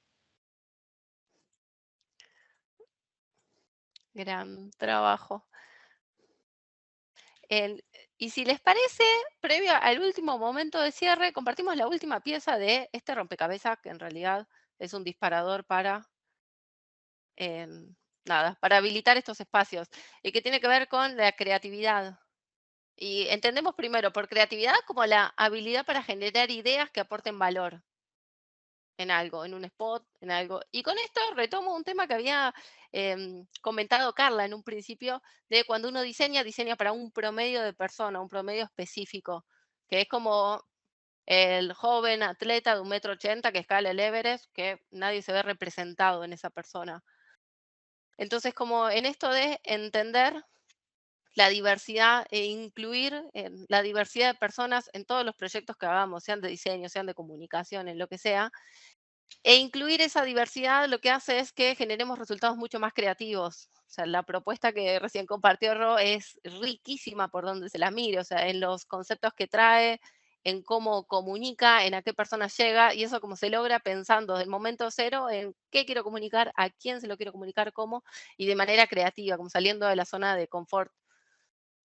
Gran trabajo. Y si les parece, previo al último momento de cierre, compartimos la última pieza de este rompecabezas, que en realidad es un disparador para, para habilitar estos espacios, y que tiene que ver con la creatividad. Y entendemos primero por creatividad como la habilidad para generar ideas que aporten valor en algo, en un spot, en algo. Y con esto retomo un tema que había comentado Carla en un principio, de cuando uno diseña para un promedio de persona, un promedio específico, que es como el joven atleta de 1,80 m que escala el Everest, que nadie se ve representado en esa persona. Entonces, como en esto de entender la diversidad e incluir la diversidad de personas en todos los proyectos que hagamos, sean de diseño, sean de comunicación, en lo que sea, e incluir esa diversidad lo que hace es que generemos resultados mucho más creativos. O sea, la propuesta que recién compartió Ro es riquísima por donde se la mire, o sea, en los conceptos que trae, en cómo comunica, en a qué persona llega, y eso como se logra pensando desde el momento cero en qué quiero comunicar, a quién se lo quiero comunicar, cómo, y de manera creativa, como saliendo de la zona de confort.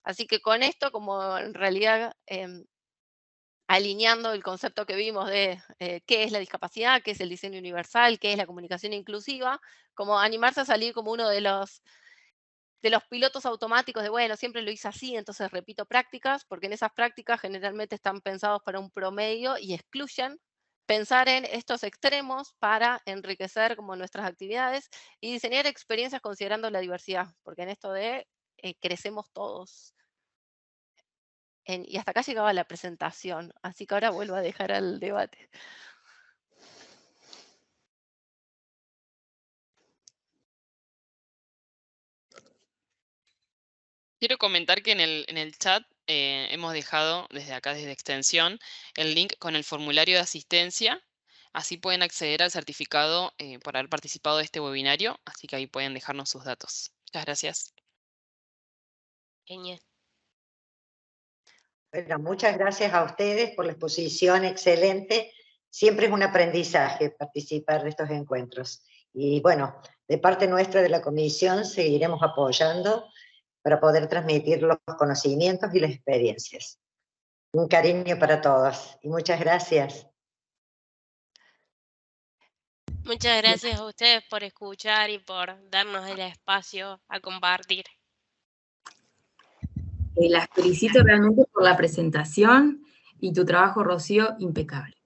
Así que con esto, como en realidad alineando el concepto que vimos de qué es la discapacidad, qué es el diseño universal, qué es la comunicación inclusiva, como animarse a salir como uno de los pilotos automáticos de, bueno, siempre lo hice así, entonces repito prácticas, porque en esas prácticas generalmente están pensados para un promedio y excluyen pensar en estos extremos para enriquecer como nuestras actividades y diseñar experiencias considerando la diversidad, porque en esto de crecemos todos. Y hasta acá llegaba la presentación, así que ahora vuelvo a dejar al debate. Quiero comentar que en el chat hemos dejado desde acá, desde Extensión, el link con el formulario de asistencia Así pueden acceder al certificado por haber participado de este webinario, así que ahí pueden dejarnos sus datos. Muchas gracias. Genial. Bueno, muchas gracias a ustedes por la exposición excelente. Siempre es un aprendizaje participar de estos encuentros. Y bueno, de parte nuestra de la comisión seguiremos apoyando para poder transmitir los conocimientos y las experiencias. Un cariño para todos y muchas gracias. Muchas gracias a ustedes por escuchar y por darnos el espacio a compartir. Las felicito realmente por la presentación y tu trabajo, Rocío, impecable.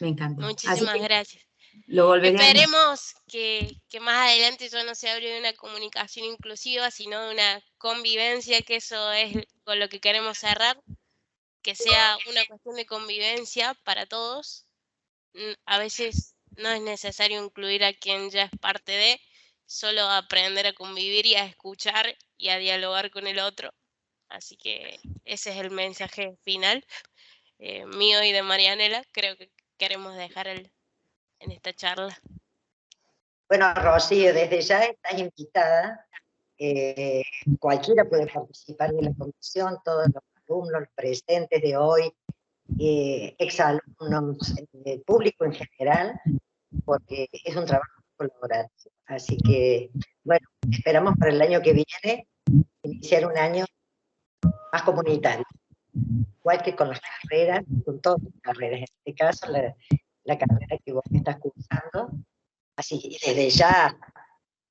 Me encantó. Muchísimas gracias. Lo volveré Esperemos que más adelante ya no se hable de una comunicación inclusiva, sino de una convivencia, que eso es con lo que queremos cerrar, que sea una cuestión de convivencia para todos. A veces no es necesario incluir a quien ya es parte de, solo aprender a convivir y a escuchar y a dialogar con el otro. Así que ese es el mensaje final mío y de Marianela. Creo que queremos dejar en esta charla. Bueno, Rocío, desde ya estás invitada. Cualquiera puede participar de la comisión, todos los alumnos, los presentes de hoy, exalumnos, público en general, porque es un trabajo colaborativo. Así que, bueno, esperamos para el año que viene iniciar un año más comunitario, igual que con las carreras, con todas las carreras, en este caso la carrera que vos estás cursando. Así que desde ya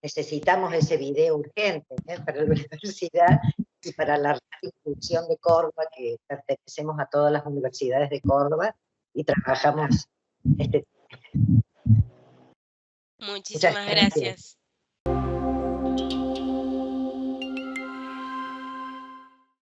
necesitamos ese video urgente para la universidad y para la inclusión de Córdoba, que pertenecemos a todas las universidades de Córdoba y trabajamos este tema. Muchísimas gracias.